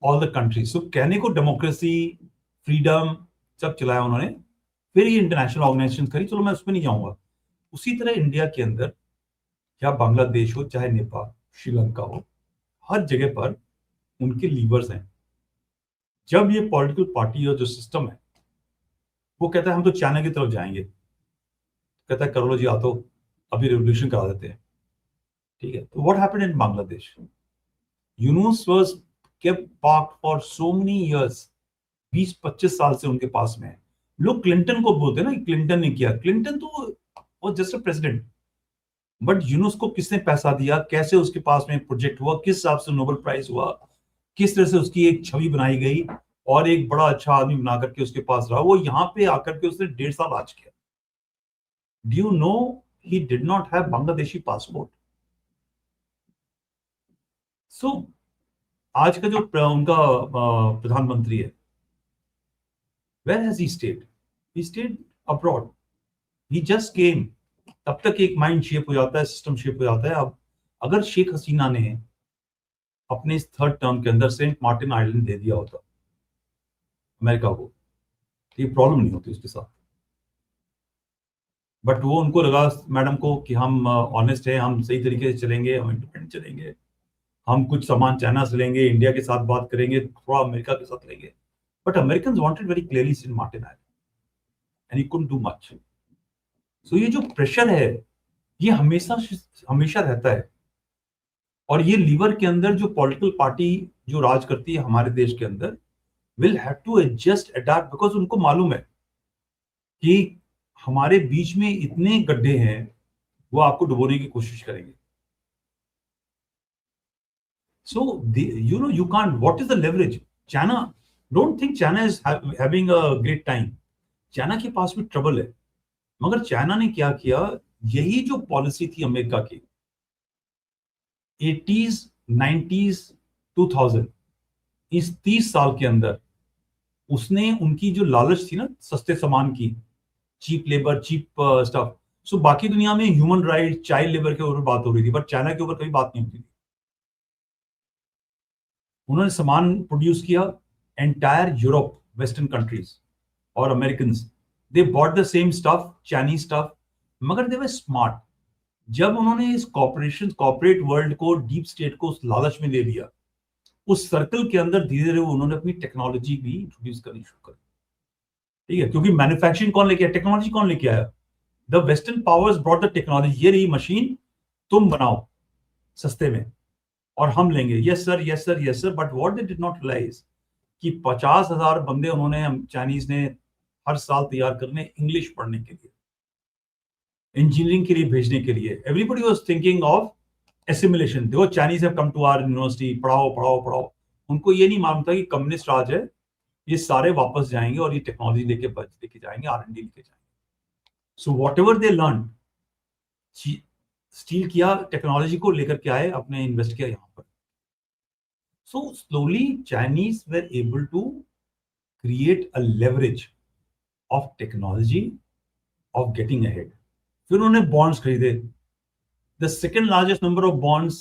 all the country. So कहने को डेमोक्रेसी, फ्रीडम सब चलाया उन्होंने, फिर ये इंटरनेशनल ऑर्गेनाइजेशन करी, चलो मैं उसमें नहीं जाऊंगा। उसी तरह इंडिया के अंदर, या बांग्लादेश हो, चाहे नेपाल, श्रीलंका हो, हर जगह पर उनके लीवर्स हैं। जब ये पॉलिटिकल पार्टी और जो सिस्टम है वो कहता है हम तो चाइना की तरफ जाएंगे, कहता है कर लो जी, आ तो अभी रेवोल्यूशन करा देते हैं। ठीक है, तो what happened in Bangladesh? Yunus was kept parked for so many years, 20-25 साल से उनके पास में है। लोग क्लिंटन को बोलते हैं ना कि क्लिंटन ने किया, क्लिंटन तो वो just a president. But Yunus को किसने पैसा दिया, कैसे उसके पास में प्रोजेक्ट हुआ, किस हिसाब से नोबेल प्राइज हुआ, किस तरह से उसकी एक छवि बनाई गई और एक बड़ा अच्छा आदमी बना करके उसके पास रहा, वो यहाँ पे आकर के उसने 1.5 साल राज किया। Do you know he did not have Bangladeshi passport. So आज का जो उनका प्रधानमंत्री है, where has he stayed? He stayed abroad, he just came. तब तक एक माइंड शेप हो जाता है, सिस्टम शेप हो जाता है। अब अगर शेख हसीना ने अपने इस थर्ड टर्म के अंदर सेंट मार्टिन आइलैंड दे दिया होता अमेरिका को, तो ये प्रॉब्लम नहीं होती उसके साथ। बट वो उनको लगा मैडम को कि हम ऑनेस्ट है, हम सही तरीके से चलेंगे, हम इंडिपेंडेंट चलेंगे, हम कुछ सामान चाइना से लेंगे, इंडिया के साथ बात करेंगे, थोड़ा अमेरिका के साथ लेंगे। But American wanted very clearly Saint Martin island and he couldn't do much. So ये जो प्रेशर है ये हमेशा हमेशा रहता है। और ये लीवर के अंदर जो पॉलिटिकल पार्टी जो राज करती है हमारे देश के अंदर will have to adjust, adapt, because उनको मालूम है कि हमारे बीच में इतने गड्ढे हैं, वो आपको डुबोने की कोशिश करेंगे। So you know you can't, what is the leverage? China, don't think China is having a great time. China के पास भी ट्रबल है। मगर चाइना ने क्या किया, यही जो पॉलिसी थी अमेरिका की 80s, 90s, 2000, इस 30 साल के अंदर उसने उनकी जो लालच थी ना सस्ते सामान की, चीप लेबर, चीप स्टफ, सो बाकी दुनिया में ह्यूमन राइट, चाइल्ड लेबर के ऊपर बात हो रही थी, बट चाइना के ऊपर कभी बात नहीं होती थी। उन्होंने सामान प्रोड्यूस किया, एंटायर यूरोप, वेस्टर्न कंट्रीज और American, they bought the same stuff, Chinese stuff, मगर दे वर स्मार्ट। जब उन्होंने इस कॉर्पोरेट वर्ल्ड को, डीप स्टेट को उस लालच में ले लिया, उस सर्कल के अंदर धीरे धीरे उन्होंने अपनी टेक्नोलॉजी भी इंट्रोड्यूस करनी शुरू कर। ठीक है, क्योंकि मैन्युफैक्चरिंग कौन लेके आया, टेक्नोलॉजी कौन लेके आया? The western powers brought the technology. ये रही मशीन, तुम बनाओ सस्ते में और हम लेंगे। Yes sir, yes sir, yes sir. But what they did not realize कि 50,000 बंदे उन्होंने चाइनीज ने हर साल तैयार करने इंग्लिश पढ़ने के लिए। इंजीनियरिंग के लिए भेजने के लिए। Everybody was thinking of assimilation. देखो Chinese have come to our university, पढ़ाओ पढ़ाओ पढ़ाओ। उनको ये नहीं मालूम था कि कम्युनिस्ट राज है, ये सारे वापस जाएंगे और ये टेक्नोलॉजी लेके जाएंगे, R&D लेके जाएंगे। So whatever they learn, steal किया, टेक्नोलॉजी को लेकर के आए, अपने इन्वेस्ट किया यहाँ पर। So slowly Chinese were able to create a leverage of technology, of getting ahead. फिर उन्होंने बॉन्ड्स खरीदे। The second largest number of bonds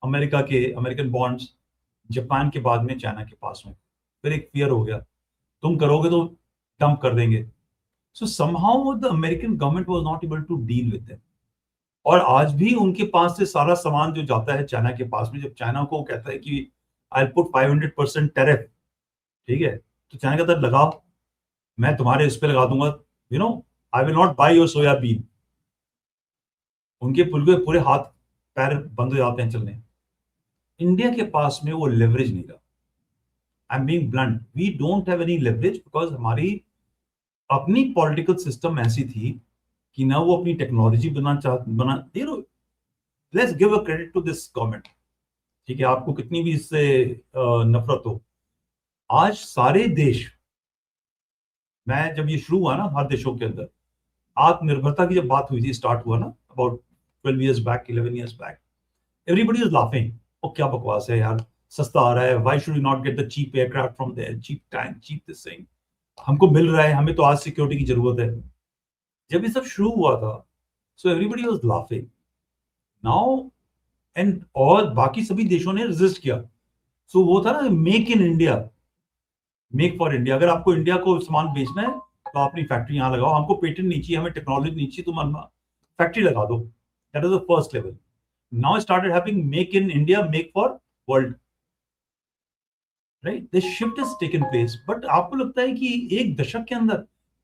America के, अमेरिकन बॉन्ड्स जापान के बाद में चाइना के पास में। फिर एक फियर हो गया, तुम करोगे तो डंप कर देंगे। So somehow the American government was not able to deal with them. और आज भी उनके पास से सारा सामान जो जाता है चाइना के पास में, जब चाइना को कहता है कि आई पुट 500% टैरिफ, ठीक है, तो चाइना कहता है लगाओ, मैं तुम्हारे इस पे लगा दूंगा, you know, I will not by your soybean. उनके पूरे हाथ पैर बंद हो जाते हैं चलने। इंडिया के पास में वो लेवरेज नहीं रहा। I am being blunt, we don't have any leverage because हमारी अपनी पॉलिटिकल सिस्टम ऐसी थी कि ना वो अपनी टेक्नोलॉजी बना, you know, let's give a credit to this government. ठीक है, आपको कितनी भी इससे नफरत हो, आज सारे देश, मैं जब ये शुरू हुआ ना हर देशों के अंदर, आत्मनिर्भरता की जब बात हुई थी, स्टार्ट हुआ ना about 12 years back, 11 years back, everybody is laughing, ओ क्या बकवास है यार, सस्ता आ रहा है, why should you not get the cheap aircraft from there, cheap tank, cheap this thing, हमको मिल रहा है, हमें तो आज सिक्योरिटी की जरूरत है। जब ये सब शुरू हुआ था, so everybody was laughing now, and और बाकी सभी देशों ने रेजिस्ट किया। सो वो था ना, make in India, make for India. अगर आपको इंडिया को सामान बेचना है तो अपनी फैक्ट्री यहाँ लगाओ, हमको पेटेंट नहीं चाहिए, हमें टेक्नोलॉजी नहीं चाहिए, तुम फैक्ट्री लगा दो। That is the first level. Now started having make in India, make for world, right? This shift is taken place. But आपको लगता है कि एक दशक के अंदर,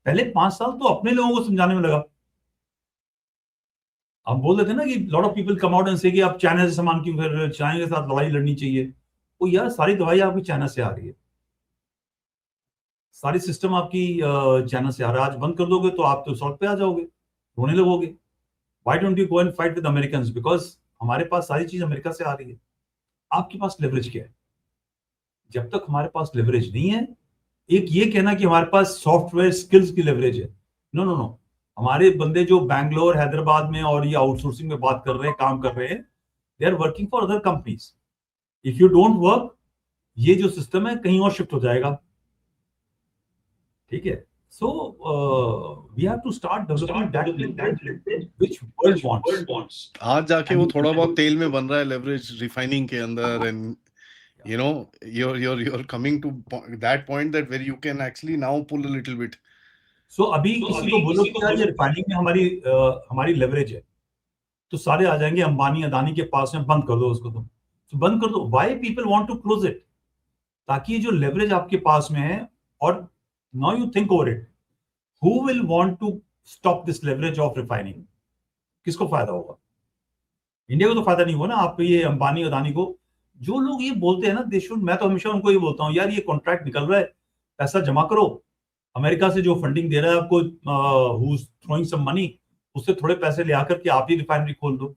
पहले 5 साल तो अपने लोगों को समझाने में लगा। हम बोल रहे थे ना कि lot of people come out and से कि आप चाइना से सामान क्यों खरीद रहे हो, चाइना के साथ लड़ाई लड़नी चाहिए। वो यार सारी दवाई आपकी चाइना से आ रही है, सारी सिस्टम आपकी चाइना से आ रहा है। आज बंद कर दोगे तो आप तो सड़क पे आ जाओगे, रोने लगोगे। Why don't you go and fight with Americans? Because हमारे पास सारी चीज अमेरिका से आ रही है। आपके पास लेवरेज क्या है? जब तक हमारे पास लेवरेज नहीं है, एक ये कहना कि हमारे पास सॉफ्टवेयर स्किल्स की लेवरेज है, नो नो नो। हमारे बंदे जो बैंगलोर, हैदराबाद में और ये आउटसोर्सिंग में बात कर रहे हैं, काम कर रहे हैं, they are working for other companies. If you don't work, ये जो सिस्टम है कहीं और शिफ्ट हो जाएगा, ठीक है? So we have to start developing that which world wants. आज जाके वो थोड़ा बहुत तेल में बन रहा है लेवरेज रिफाइनिंग के अंदर, and you know you're coming to that point that where you can actually now pull a little bit. सो अभी किसी को बोलो कि यार ये रिफाइनिंग में हमारी लेवरेज है, तो सारे आ जाएंगे अंबानी अदानी के पास में, बंद कर दो उसको तुम, तो बंद कर दो। Why people want to close it? ताकि ये जो लेवरेज आपके पास में है, और now you think over it, who will want to stop this leverage of refining? किसको फायदा होगा? इंडिया को तो फायदा नहीं हुआ ना। आप ये अंबानी अदानी को, जो लोग ये बोलते हैं ना, दे शुड, मैं तो हमेशा उनको ये बोलता हूँ, यार ये कॉन्ट्रैक्ट निकल रहा है, पैसा जमा करो, अमेरिका से जो फंडिंग दे रहा है आपको, who is throwing some money, उससे थोड़े पैसे ले आकर के आप ही रिफाइनरी खोल दो।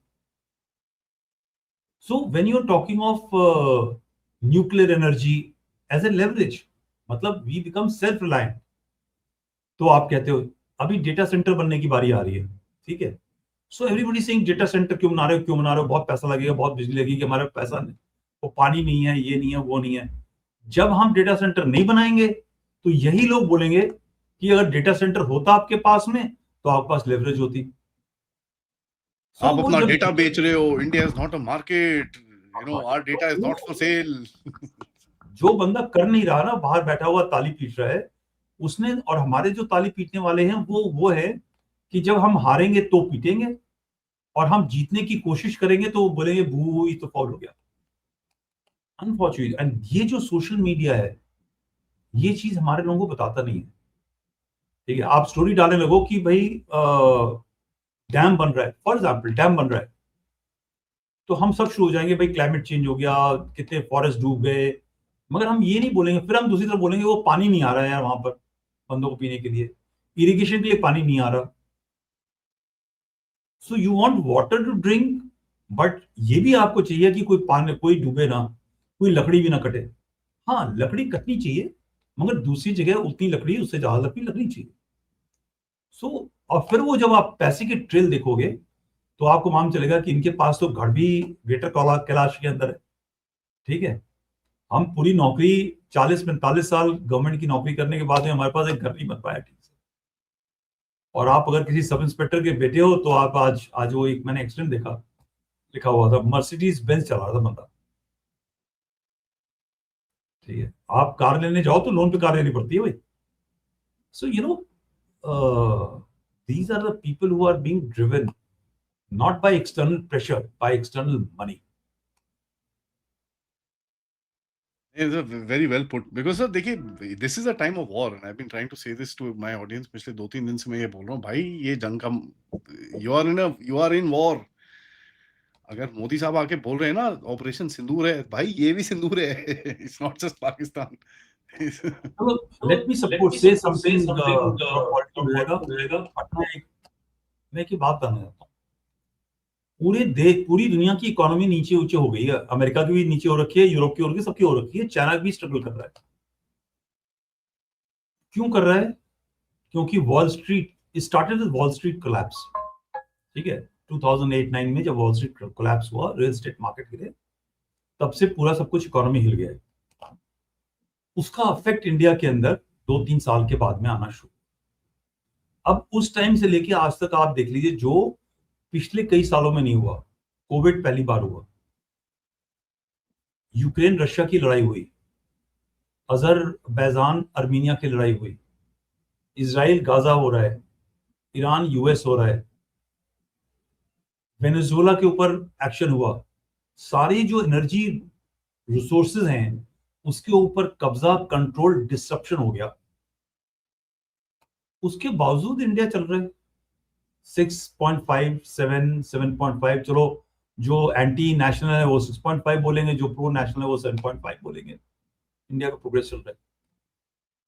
So when you are talking of nuclear energy as a leverage, मतलब वी बिकम सेल्फ रिलायंट। तो आप कहते हो अभी डेटा सेंटर बनने की बारी आ रही है, ठीक है? So everybody saying data centre क्यों बना रहे हो, क्यों बना रहे हो, बहुत पैसा लगेगा, बहुत बिजली लगेगी, हमारे पास पैसा नहीं, वो पानी नहीं है, ये नहीं है, वो नहीं है। जब हम डेटा सेंटर नहीं बनाएंगे तो यही लोग बोलेंगे कि अगर डेटा सेंटर होता आपके पास में तो आपके पास लेवरेज होती। आप अपना डेटा बेच रहे हो, India is not a market, you know, our data is not for sale. जो बंदा कर नहीं रहा ना, बाहर बैठा हुआ ताली पीट रहा है, उसने, और हमारे जो ताली पीटने वाले हैं वो है कि जब हम हारेंगे तो पीटेंगे, और हम जीतने की कोशिश करेंगे तो बोलेंगे बू, ये तो फाउल हो गया। अनफॉर्चुनेट। एंड ये जो सोशल मीडिया है, ये चीज हमारे लोगों को बताता नहीं है, ठीक है? आप स्टोरी डालने लगो कि भाई डैम बन रहा है, फॉर एग्जाम्पल डैम बन रहा है, तो हम सब शुरू हो जाएंगे, भाई क्लाइमेट चेंज हो गया, कितने फॉरेस्ट डूब गए। मगर हम ये नहीं बोलेंगे, फिर हम दूसरी तरफ बोलेंगे वो पानी नहीं आ रहा है यार वहां पर बंदों को पीने के लिए, इरिगेशन के लिए पानी नहीं आ रहा। So you want water to drink, but ये भी आपको चाहिए कि कोई पानी, कोई डूबे ना, कोई लकड़ी भी ना कटे। हाँ, लकड़ी कटनी चाहिए, मगर दूसरी जगह उतनी लकड़ी, उससे ज्यादा लकड़ी लगनी चाहिए। सो और फिर वो जब आप पैसे की ट्रेल देखोगे तो आपको मालूम चलेगा कि इनके पास तो घर भी ग्रेटर कैलाश के अंदर है। ठीक है, हम पूरी नौकरी 40-45 साल गवर्नमेंट की नौकरी करने के बाद में हमारे पास एक घर नहीं बन पाया ठीक से। और आप अगर किसी सब इंस्पेक्टर के बेटे हो तो आप आज आज वो एक मैंने एक्सीडेंट देखा, लिखा हुआ था मर्सिडीज बेंज चला रहा था बंदा। ठीक है, आप कार लेने जाओ तो लोन पे कार लेनी पड़ती है भाई। So you know, these are the people who are being driven not by external pressure, by external money. Very well put because sir देखिए, this is a time of war and I been trying to say this to my audience. पिछले 2-3 दिन से मैं ये बोल रहा हूँ भाई, ये जंग का, यू आर इन वॉर। अगर मोदी साहब आके बोल रहे हैं ना ऑपरेशन सिंदूर है, भाई ये भी सिंदूर है। It's not just Pakistan. So let me suppose say something थोड़ा पॉलिटिकल हो जाएगा, बट मैं एक ही बात करना चाहता हूँ। पूरी दुनिया की इकोनॉमी नीचे ऊंचे हो गई है। अमेरिका की भी नीचे हो रखी है, यूरोप की हो रखी है, सबकी हो रखी है। चाइना भी स्ट्रगल कर रहा है। क्यों कर रहा है? क्योंकि wall street started with wall street collapse. ठीक है, 2008-9 में जब वॉल स्ट्रीट कोलैप्स हुआ, रियल एस्टेट मार्केट गिरे, तब से पूरा सब कुछ इकोनॉमी हिल गया है। उसका इफेक्ट इंडिया के अंदर 2-3 साल के बाद में आना शुरू। अब उस टाइम से लेके आज तक आप देख लीजिए, जो पिछले कई सालों में नहीं हुआ। कोविड पहली बार हुआ, यूक्रेन रशिया की लड़ाई हुई, अजरबैजान अर्मीनिया की लड़ाई हुई, इजराइल गाजा हो रहा है, ईरान यूएस हो रहा है, वेनेजुएला के ऊपर एक्शन हुआ। सारी जो एनर्जी रिसोर्सेज हैं उसके ऊपर कब्जा, कंट्रोल, डिस्ट्रप्शन हो गया। उसके बावजूद इंडिया चल रहा है 6.5, 7.5। चलो, जो एंटी नेशनल है वो 6.5 बोलेंगे, जो प्रो नेशनल है वो 7.5 बोलेंगे। इंडिया का प्रोग्रेस चल रहा है।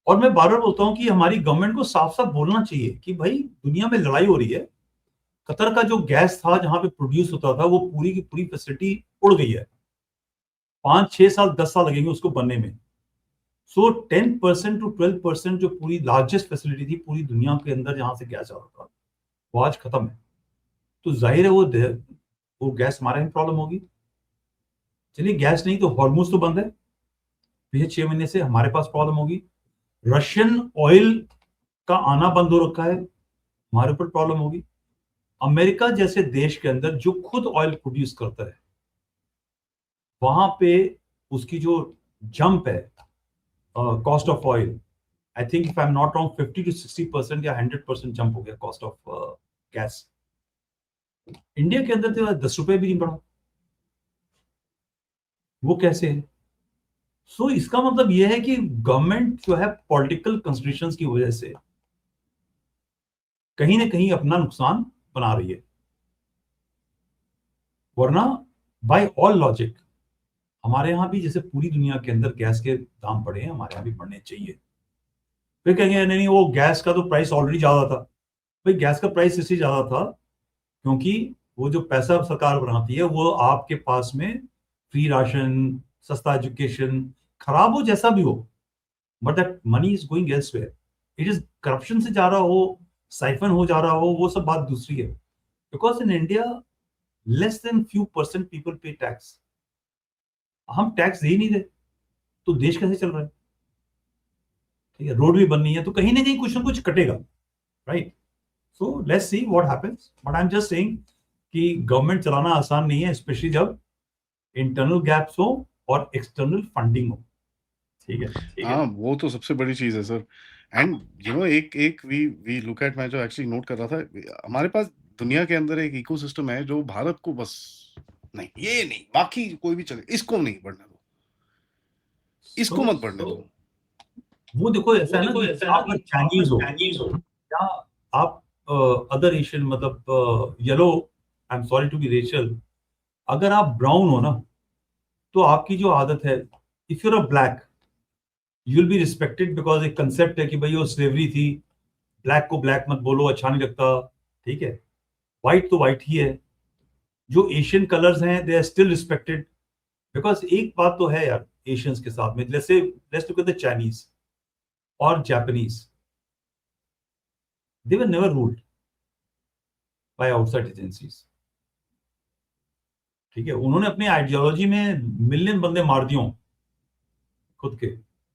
और मैं बार बार बोलता हूं कि हमारी गवर्नमेंट को साफ साफ बोलना चाहिए कि भाई दुनिया में लड़ाई हो रही है। कतर का जो गैस था जहां पे प्रोड्यूस होता था, वो पूरी की पूरी फैसिलिटी उड़ गई है। 5-6 साल 10 साल लगेंगे उसको बनने में। सो 10% to 12% जो पूरी लार्जेस्ट फैसिलिटी थी पूरी दुनिया के अंदर जहां से गैस आ रहा था, वो आज खत्म है। तो जाहिर है वो गैस हमारे यहाँ प्रॉब्लम होगी। चलिए, गैस नहीं तो हॉर्मुज तो बंद है, पिछले 6 महीने से हमारे पास प्रॉब्लम होगी। रशियन ऑयल का आना बंद हो रखा है, हमारे ऊपर प्रॉब्लम होगी। अमेरिका जैसे देश के अंदर जो खुद ऑयल प्रोड्यूस करता है, वहां पे उसकी जो जंप है cost of oil, I think if I am not wrong 50 to 60% या 100% जंप हो गया कॉस्ट ऑफ गैस। इंडिया के अंदर तो 10 रुपए भी नहीं बढ़ा। वो कैसे है? सो इसका मतलब यह है कि गवर्नमेंट जो है पॉलिटिकल कंसिडरेशंस की वजह से कहीं ना कहीं अपना नुकसान बना रही है। वरना बाय ऑल लॉजिक हमारे यहां भी जैसे पूरी दुनिया के अंदर गैस के दाम बढ़े हैं, हमारे यहां भी बढ़ने चाहिए। फिर कहेंगे नहीं नहीं, वो गैस का तो प्राइस ऑलरेडी ज्यादा था। भाई, गैस का प्राइस इसलिए ज्यादा था क्योंकि वो जो पैसा सरकार बनाती है वो आपके पास में फ्री राशन, सस्ता एजुकेशन, खराब हो जैसा भी हो, but that money is going elsewhere. It is corruption से जा रहा हो, साइफन हो जा रहा हो, वो सब बात दूसरी है। Because in India less than few percent people पे टैक्स। हम टैक्स दे ही नहीं रहे, तो देश कैसे चल रहा है? ठीक है, रोड भी बननी है तो कहीं ना कहीं कुछ ना कुछ कटेगा, right? So let's see what happens, but I am just saying कि गवर्नमेंट चलाना आसान नहीं है, स्पेशली जब इंटरनल गैप्स हो और एक्सटर्नल फंडिंग हो। ठीक है। हाँ, वो तो सबसे बड़ी चीज है सर। एंड एक एक वी लुक एट, मैं जो एक्चुअली नोट कर रहा था, हमारे पास दुनिया के अंदर एक इकोसिस्टम है जो भारत को बस नहीं, ये नहीं, बाकी कोई भी चले, इसको नहीं बढ़ने दो, इसको मत बढ़ने दो। वो देखो, ऐसा है ना कि आप अगर चाइनीज हो या आप अदर एशियन, मतलब yellow, I am sorry to be racial, अगर आप ब्राउन हो ना, तो आपकी जो आदत है, if you're a black you will be respected, because एक कंसेप्ट है कि भाई वो स्लेवरी थी, ब्लैक को ब्लैक मत बोलो, अच्छा नहीं लगता। ठीक है, व्हाइट तो व्हाइट ही है, जो एशियन कलर्स हैं they are still respected, because एक बात तो है यार एशियंस के साथ में, जैसे let's look at the Chinese और Japanese, they were never ruled by outside agencies, ठीक है, उन्होंने अपनी आइडियोलॉजी में मिलियन बंदे मार दिए खुद के,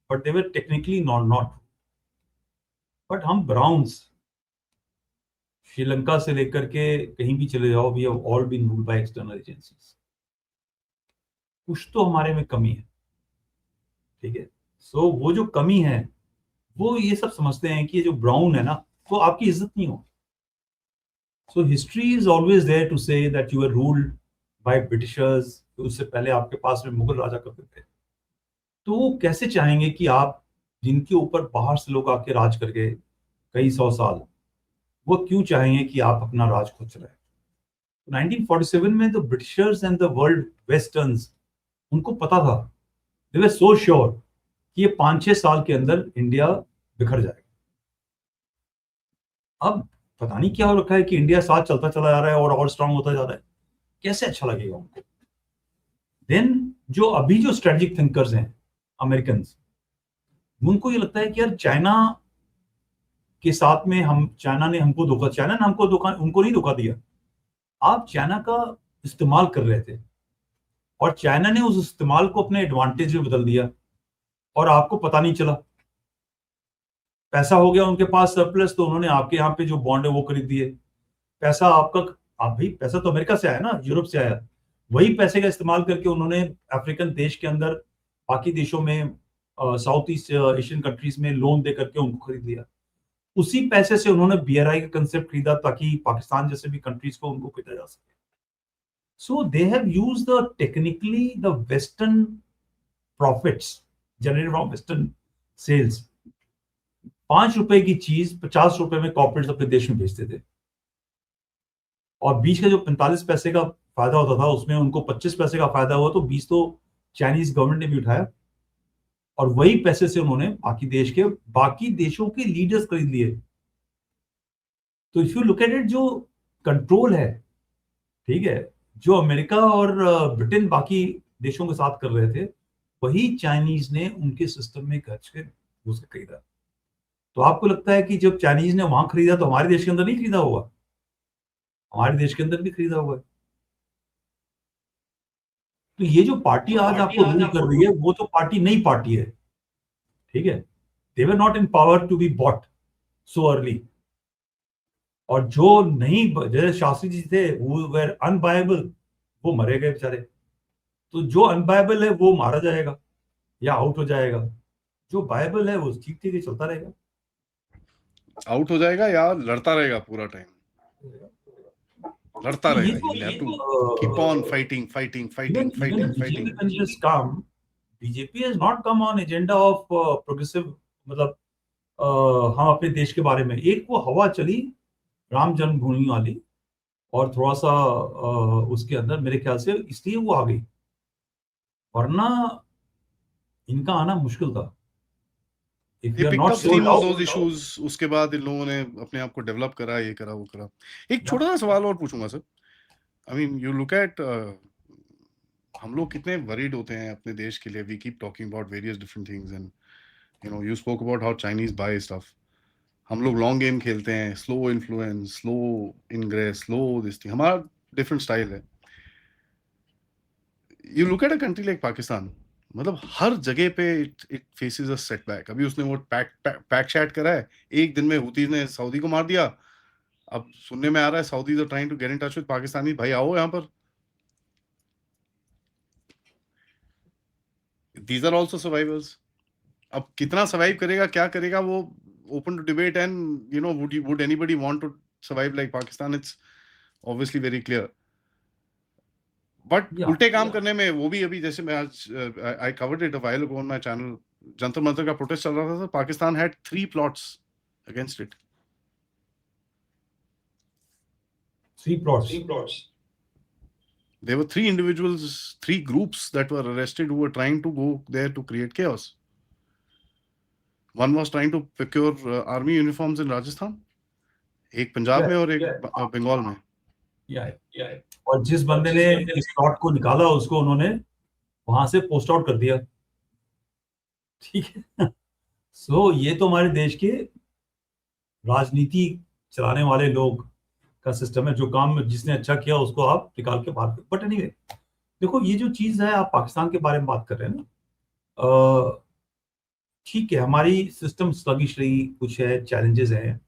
but they were technically not, but हम ब्राउन्स श्रीलंका से लेकर के कहीं भी चले जाओ, we have all been ruled by external agencies, कुछ तो हमारे में कमी है, ठीक है, सो वो जो कमी है वो ये सब समझते हैं कि ये जो ब्राउन है ना तो आपकी इज्जत नहीं हो, so history is always there to say that you are ruled by Britishers, उससे पहले आपके पास में मुगल राजा करते थे, तो वो कैसे चाहेंगे कि आप जिनके ऊपर बाहर से लोग आके राज करके कई सौ साल, वो क्यों चाहेंगे कि आप अपना राज खुद चलाएं? 1947 में the Britishers and the world westerns, उनको पता था, दे वर सो श्योर कि ये 5-6 साल के अंदर इंडिया बिखर जाएगा। अब पता नहीं क्या हो रखा है कि इंडिया साथ चलता चला जा रहा है और स्ट्रांग होता जा रहा है, कैसे अच्छा लगेगा उनको? देन जो अभी जो स्ट्रेटेजिक थिंकर्स हैं अमेरिकन, उनको ये लगता है कि यार चाइना के साथ में हम, चाइना ने हमको धोखा, उनको नहीं धोखा दिया, आप चाइना का इस्तेमाल कर रहे थे और चाइना ने उस इस्तेमाल को अपने एडवांटेज में बदल दिया और आपको पता नहीं चला, पैसा हो गया उनके पास सरप्लस, तो उन्होंने आपके यहाँ पे जो बॉन्ड है वो खरीद दिए, पैसा आपका, आप भाई पैसा तो अमेरिका से आया ना, यूरोप से आया, वही पैसे का इस्तेमाल करके उन्होंने अफ्रीकन देश के अंदर बाकी देशों में, साउथ ईस्ट एशियन कंट्रीज में लोन दे करके उनको खरीद लिया, उसी पैसे से उन्होंने BRI का कंसेप्ट खरीदा ताकि पाकिस्तान जैसे भी कंट्रीज को उनको खरीदा जा सके, so they have used the technically the western profits generated from western sales, 5 रुपए की चीज 50 रुपए में कॉर्पोरेट्स अपने देश में बेचते थे, और बीच का जो 45 पैसे का फायदा होता था उसमें उनको 25 पैसे का फायदा हुआ, तो 20 तो चाइनीज गवर्नमेंट ने भी उठाया, और वही पैसे से उन्होंने बाकी देशों के लीडर्स खरीद लिए। तो if you look at it, जो कंट्रोल है, ठीक है, जो अमेरिका और ब्रिटेन बाकी देशों के साथ कर रहे थे, वही चाइनीज ने उनके सिस्टम में घुस के खरीदा। तो आपको लगता है कि जब चाइनीज ने वहां खरीदा तो हमारे देश के अंदर नहीं खरीदा होगा? हमारे देश के अंदर भी खरीदा हुआ है। तो ये जो पार्टी आज आपको रूल कर रही है वो तो पार्टी नई पार्टी है, ठीक है, they were not in power to be bought so early, और जो नहीं, जैसे शास्त्री जी थे वो वेर अनबायबल, वो मरे गए बेचारे, तो जो अनबायबल है वो मारा जाएगा या आउट हो जाएगा, जो बाइबल है वो ठीक ठीक चलता रहेगा, आउट हो जाएगा या लड़ता रहेगा पूरा टाइम, लड़ता रहेगा, you have to keep on fighting. BJP has not come on agenda of progressive, मतलब हम अपने देश के बारे में, एक वो हवा चली राम जन्मभूमि वाली, और थोड़ा सा उसके अंदर मेरे ख्याल से इसलिए वो आ गई, वरना इनका आना मुश्किल था। They picked up steam on those issues, उसके बाद इन लोगों ने अपने आप को डेवलप करा, ये करा वो करा। एक छोटा सा सवाल और पूछूंगा sir, I mean you look at हम लोग कितने वरीड होते हैं अपने देश के लिए, we keep talking about various different things and you know you spoke about how Chinese buy stuff, हम लोग लॉन्ग गेम खेलते हैं, slow influence, slow ingress, slow this thing, हमारा डिफरेंट स्टाइल है। You look at a country like Pakistan, मतलब हर जगह पे it faces a setback. अभी उसने वो पैक शैट करा है, एक दिन में हुतीज ने सऊदी को मार दिया, अब सुनने में आ रहा है Saudis are trying to get in touch with Pakistani, भाई आओ यहाँ पर, दीज आर आल्सो सर्वाइवर्स। अब कितना सर्वाइव करेगा, क्या करेगा, वो open to debate, and you know would anybody want to survive like Pakistan? It's obviously very clear, but उल्टे काम करने में वो भी, अभी जैसे मैं आज I covered it a while ago on my channel, Jantar Mantar का प्रोटेस्ट चल रहा था, Pakistan had 3 plots against it. 3 plots. There were 3 individuals, 3 groups that were arrested who were trying to go there to create chaos. One was trying to procure army uniforms in Rajasthan, एक पंजाब में और एक बंगाल में। या और जिस बंदे ने इस प्लॉट को निकाला उसको उन्होंने वहां से पोस्ट आउट कर दिया, ठीक है। सो ये तो हमारे देश के राजनीति चलाने वाले लोग का सिस्टम है, जो काम जिसने अच्छा किया उसको आप निकाल के बाहर। बट एनीवे, देखो ये जो चीज है, आप पाकिस्तान के बारे में बात कर रहे हैं ना, ठीक है, हमारी सिस्टम स्लगिश रही, कुछ है, चैलेंजेस हैं,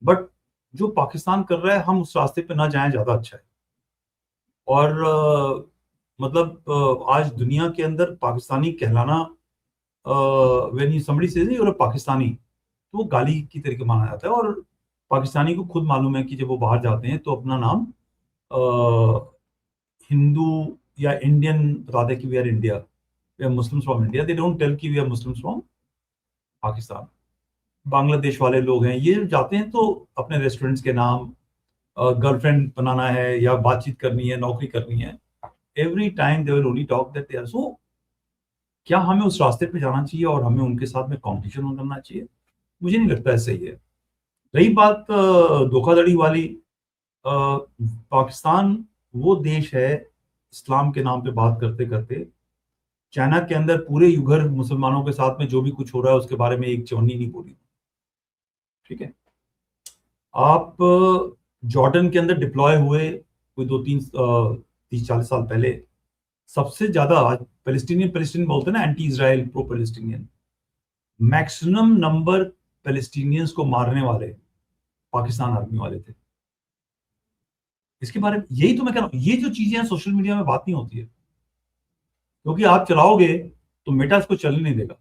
बट जो पाकिस्तान कर रहा है हम उस रास्ते पे ना जाएं ज्यादा अच्छा है। और मतलब आज दुनिया के अंदर पाकिस्तानी कहलाना, when you somebody says you are Pakistani, तो वो गाली की तरीके माना जाता है। और पाकिस्तानी को खुद मालूम है कि जब वो बाहर जाते हैं तो अपना नाम हिंदू या इंडियन बताते कि we are India, we are Muslims from India, they don't tell कि we are Muslims from Pakistan. Bangladesh वाले लोग हैं, ये जाते हैं तो अपने रेस्टोरेंट्स के नाम, गर्लफ्रेंड बनाना है या बातचीत करनी है, नौकरी करनी है, every time they will only talk that they are. So क्या हमें उस रास्ते पे जाना चाहिए और हमें उनके साथ में कॉम्पिटिशन करना चाहिए? मुझे नहीं लगता है सही है। रही बात धोखाधड़ी वाली, पाकिस्तान वो देश है, इस्लाम के नाम पे बात करते करते चाइना के अंदर पूरे युगर मुसलमानों के साथ में जो भी कुछ हो रहा है उसके बारे में एक चवन्नी नहीं बोली, ठीक है। आप जॉर्डन के अंदर डिप्लॉय हुए कोई 30-40 साल पहले, सबसे ज्यादा, आज पैलेस्टीनियन बोलते हैं ना, anti Israel pro Palestinian, maximum number Palestinians को मारने वाले पाकिस्तान आर्मी वाले थे। इसके बारे में यही तो मैं कह रहा हूं, ये जो चीजें हैं सोशल मीडिया में बात नहीं होती है, क्योंकि आप चलाओगे तो मेटा इसको चलने नहीं देगा,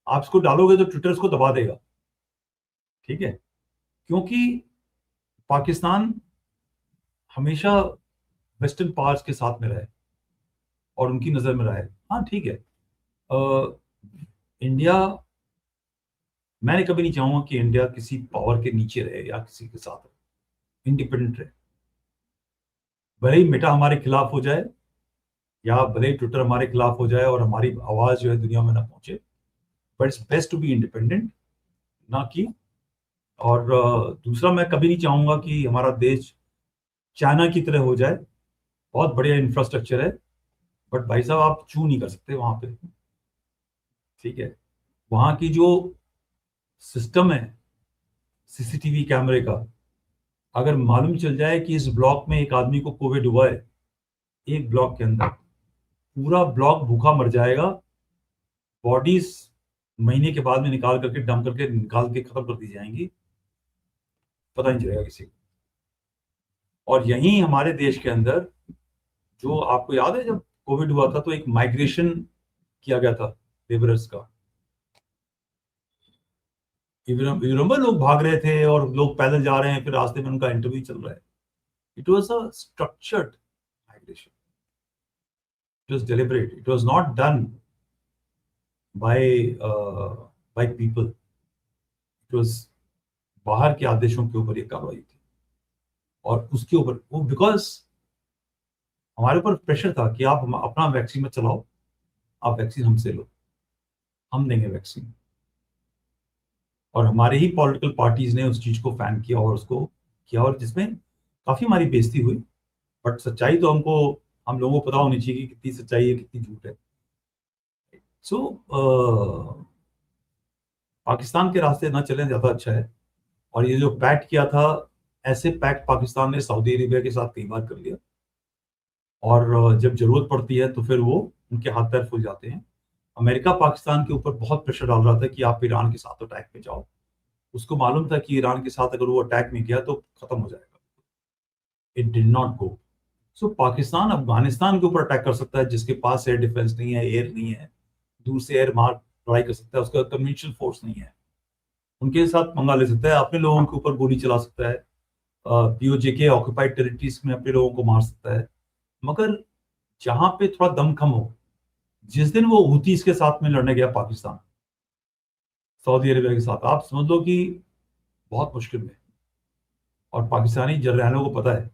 आप इसको डालोगे तो ट्विटर इसको दबा देगा, ठीक है। क्योंकि पाकिस्तान हमेशा वेस्टर्न पावर्स के साथ में रहे और उनकी नजर में रहे। हाँ ठीक है, इंडिया, मैंने कभी नहीं चाहूंगा कि इंडिया किसी पावर के नीचे रहे या किसी के साथ रहे, इंडिपेंडेंट रहे। भले ही मेटा हमारे खिलाफ हो जाए या भले ही ट्विटर हमारे खिलाफ हो जाए और हमारी आवाज जो है दुनिया में ना पहुंचे, but it's best to be independent, ना कि। और दूसरा, मैं कभी नहीं चाहूंगा कि हमारा देश चाइना की तरह हो जाए, बहुत बढ़िया इंफ्रास्ट्रक्चर है, बट भाई साहब आप चू नहीं कर सकते वहां पे, ठीक है। वहां की जो सिस्टम है सीसीटीवी कैमरे का, अगर मालूम चल जाए कि इस ब्लॉक में एक आदमी को कोविड हुआ है, एक ब्लॉक के अंदर पूरा ब्लॉक भूखा मर जाएगा, बॉडीज महीने के बाद में निकाल करके डंप करके निकाल के खत्म कर दी जाएंगी, पता नहीं चलेगा किसी को। और यहीं हमारे देश के अंदर, जो आपको याद है जब कोविड हुआ था तो एक माइग्रेशन किया गया था लेबरर्स का, रिमेंबर, लोग भाग रहे थे और लोग पैदल जा रहे हैं, फिर रास्ते में उनका इंटरव्यू चल रहा है। It was a structured migration, it was deliberate, it was not done by people, it was बाहर के आदेशों के ऊपर ये कार्रवाई थी। और उसके ऊपर वो, बिकॉज हमारे ऊपर प्रेशर था कि आप अपना वैक्सीन मत चलाओ, आप वैक्सीन हमसे लो, हम देंगे वैक्सीन। और हमारे ही पॉलिटिकल पार्टीज ने उस चीज को फैन किया और उसको किया, और जिसमें काफी हमारी बेइज्जती हुई। बट सच्चाई तो हम लोगों को पता होनी चाहिए कि कितनी सच्चाई है, कितनी झूठ है। सो पाकिस्तान के रास्ते ना चलें ज्यादा अच्छा है। और ये जो पैक्ट किया था, ऐसे पैक्ट पाकिस्तान ने सऊदी अरेबिया के साथ कई बार कर लिया, और जब जरूरत पड़ती है तो फिर वो उनके हाथ पैर फूल जाते हैं। अमेरिका पाकिस्तान के ऊपर बहुत प्रेशर डाल रहा था कि आप ईरान के साथ अटैक में जाओ, उसको मालूम था कि ईरान के साथ अगर वो अटैक में गया तो खत्म हो जाएगा, इट डिड नॉट गो। सो पाकिस्तान अफगानिस्तान के ऊपर अटैक कर सकता है, जिसके पास एयर डिफेंस नहीं है, एयर नहीं है, दूर से एयर मार लड़ाई कर सकता है, उसका कन्वेंशनल फोर्स नहीं है, उनके साथ पंगा ले सकता है, अपने लोगों के ऊपर गोली चला सकता है, पीओजे के ऑक्यूपाइड टेरिटरीज में अपने लोगों को मार सकता है। मगर जहां पे थोड़ा दमखम हो, जिस दिन वो हुतीस के साथ में लड़ने गया पाकिस्तान, सऊदी अरेबिया के साथ, आप समझ लो कि बहुत मुश्किल में। और पाकिस्तानी जर्नैलों को पता है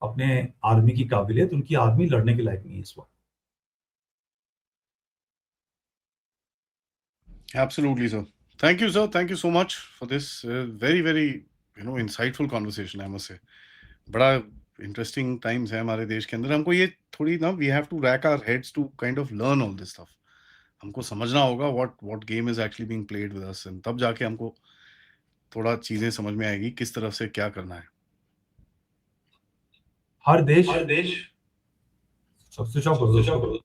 अपने आर्मी की काबिलियत, उनकी आर्मी लड़ने के लायक नहीं है इस वक्त। Absolutely, sir. Thank you, sir. Thank you so much for this very, very, insightful conversation, I must say. बड़ा इंटरेस्टिंग टाइम्स है हमारे देश के अंदर। हमको ये थोड़ी ना, we have to rack our heads to kind of learn all this stuff. हमको समझना होगा what game is actually being played with us, and तब जाके हमको थोड़ा चीजें समझ में आएगी किस तरफ से क्या करना है। हर देश स्विच ऑफ कर दो।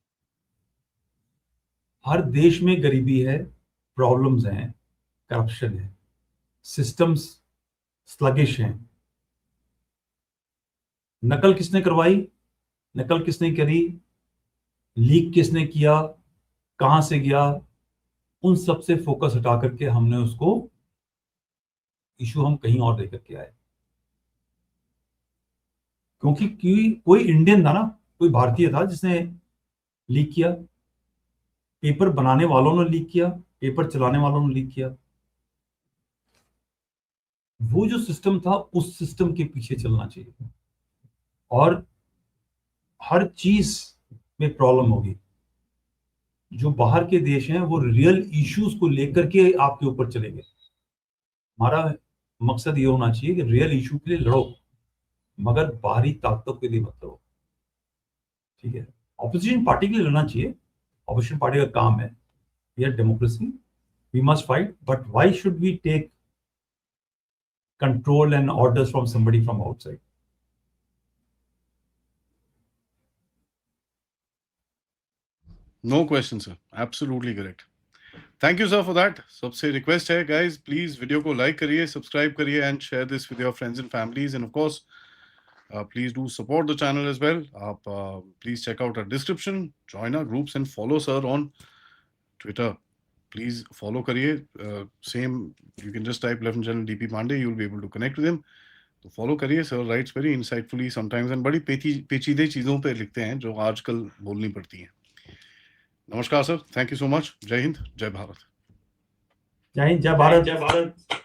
हर देश में गरीबी है, प्रॉब्लम्स हैं, करप्शन है, सिस्टम्स स्लगिश हैं। नकल किसने करवाई, नकल किसने करी, लीक किसने किया, कहां से गया, उन सब से फोकस हटा करके हमने उसको इशू हम कहीं और लेकर के आए। क्योंकि कोई इंडियन था ना, कोई भारतीय था जिसने लीक किया, पेपर बनाने वालों ने लीक किया, पेपर चलाने वालों ने लीक किया। वो जो सिस्टम था उस सिस्टम के पीछे चलना चाहिए, और हर चीज में प्रॉब्लम होगी। जो बाहर के देश हैं वो रियल इश्यूज को लेकर के आपके ऊपर चलेंगे। हमारा मकसद ये होना चाहिए कि रियल इशू के लिए लड़ो, मगर बाहरी ताकतों के लिए मत लड़ो। ठीक है, ऑपोजिशन पार्टी के लिए लड़ना चाहिए, ऑपोजिशन पार्टी का काम है, we are democracy, we must fight, but why should we take control and orders from somebody from outside? No question, sir. Absolutely correct. Thank you, sir, for that. सबसे request है guys, please video को like करिए, subscribe करिए, and share this with your friends and families. And of course, please do support the channel as well. आप please check out our description, join our groups, and follow sir on Twitter. Please follow करिए. Same, you can just type Lieutenant General DP Pandey, you will be able to connect with him. तो follow करिए, sir writes very insightfully sometimes, and बड़ी पेचीदे चीज़ों पे लिखते हैं जो आजकल बोलनी पड़ती हैं। नमस्कार sir, thank you so much. जय हिंद, जय भारत। जय हिंद, जय भारत।